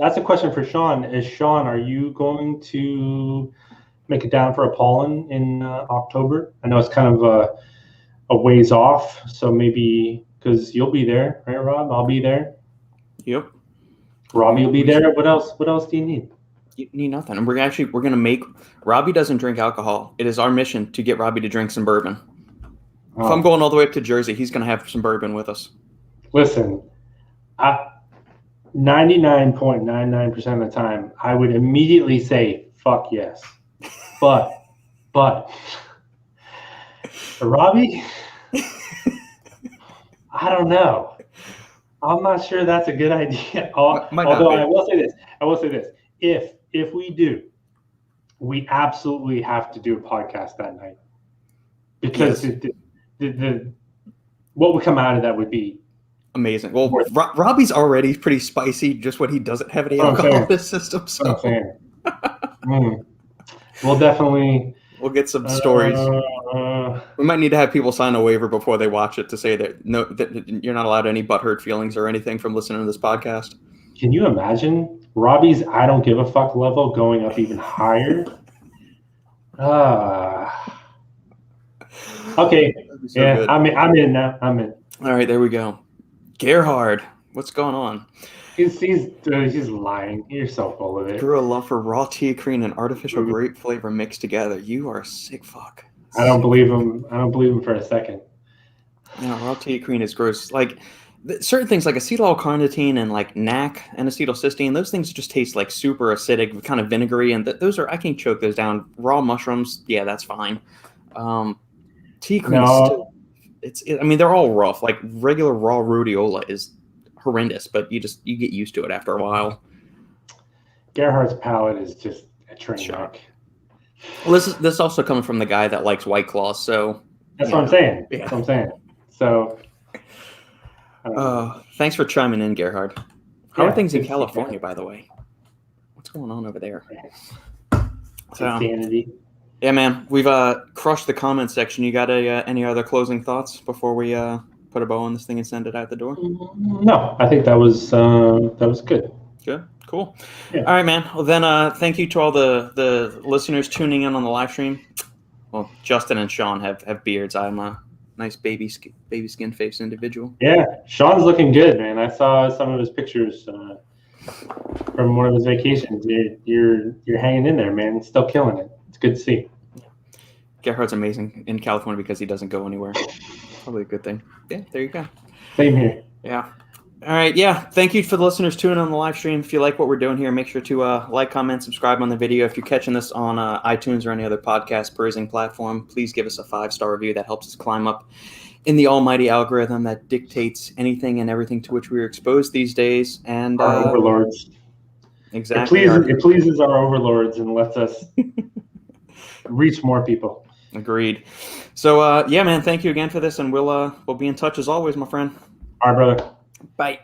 that's a question for Sean. Sean, are you going to make it down for a pollen in October? I know it's kind of a ways off, so maybe, because you'll be there, right, Rob? I'll be there. Yep. Robbie will be there. What else do you need? You need nothing. And we're gonna make Robbie doesn't drink alcohol. It is our mission to get Robbie to drink some bourbon. If I'm going all the way up to Jersey, he's gonna have some bourbon with us. Listen, 99.99% of the time, I would immediately say fuck yes. But for Robbie, I don't know. I'm not sure that's a good idea. Although I will say this. If we do, we absolutely have to do a podcast that night, because what would come out of that would be amazing. Well, Robbie's already pretty spicy, just when he doesn't have any alcohol in his system. So we'll definitely. We'll get some stories. We might need to have people sign a waiver before they watch it to say that you're not allowed any butthurt feelings or anything from listening to this podcast. Can you imagine Robbie's I don't give a fuck level going up even higher? Okay. So good. I'm in now. I'm in. All right, there we go. Gerhard, what's going on? He's lying. You're so full of it. Grew a love for raw teacrine and artificial grape flavor mixed together. You are a sick fuck. I don't believe him. I don't believe him for a second. Raw teacrine is gross. Certain things like acetyl-L-carnitine and NAC and acetylcysteine, those things just taste like super acidic, kind of vinegary, and those are, I can choke those down. Raw mushrooms, yeah, that's fine. Teacrine, they're all rough. Regular raw rhodiola is horrendous, but you get used to it after a while. Gerhard's palate is just a train wreck. Well, this is also coming from the guy that likes White Claws, so that's what I'm saying. Yeah. That's what I'm saying. So, thanks for chiming in, Gerhard. How are things in California, by the way? What's going on over there? Insanity. Yeah, man, we've crushed the comment section. You got any other closing thoughts before we put a bow on this thing and send it out the door? No, I think that was good. Good, cool. Yeah. All right, man. Well, then thank you to all the listeners tuning in on the live stream. Well, Justin and Sean have beards. I'm a nice baby skin face individual. Yeah, Sean's looking good, man. I saw some of his pictures from one of his vacations. You're hanging in there, man. Still killing it. It's good to see. Gerhard's amazing in California because he doesn't go anywhere. Probably a good thing. Yeah, there you go. Same here. Yeah. All right. Yeah. Thank you for the listeners tuning on the live stream. If you like what we're doing here, make sure to like, comment, subscribe on the video. If you're catching this on iTunes or any other podcast perusing platform, please give us a 5-star review. That helps us climb up in the almighty algorithm that dictates anything and everything to which we're exposed these days. And our overlords. Exactly. It pleases our overlords and lets us reach more people. Agreed. So, yeah, man, thank you again for this, and we'll be in touch as always, my friend. All right, brother. Bye.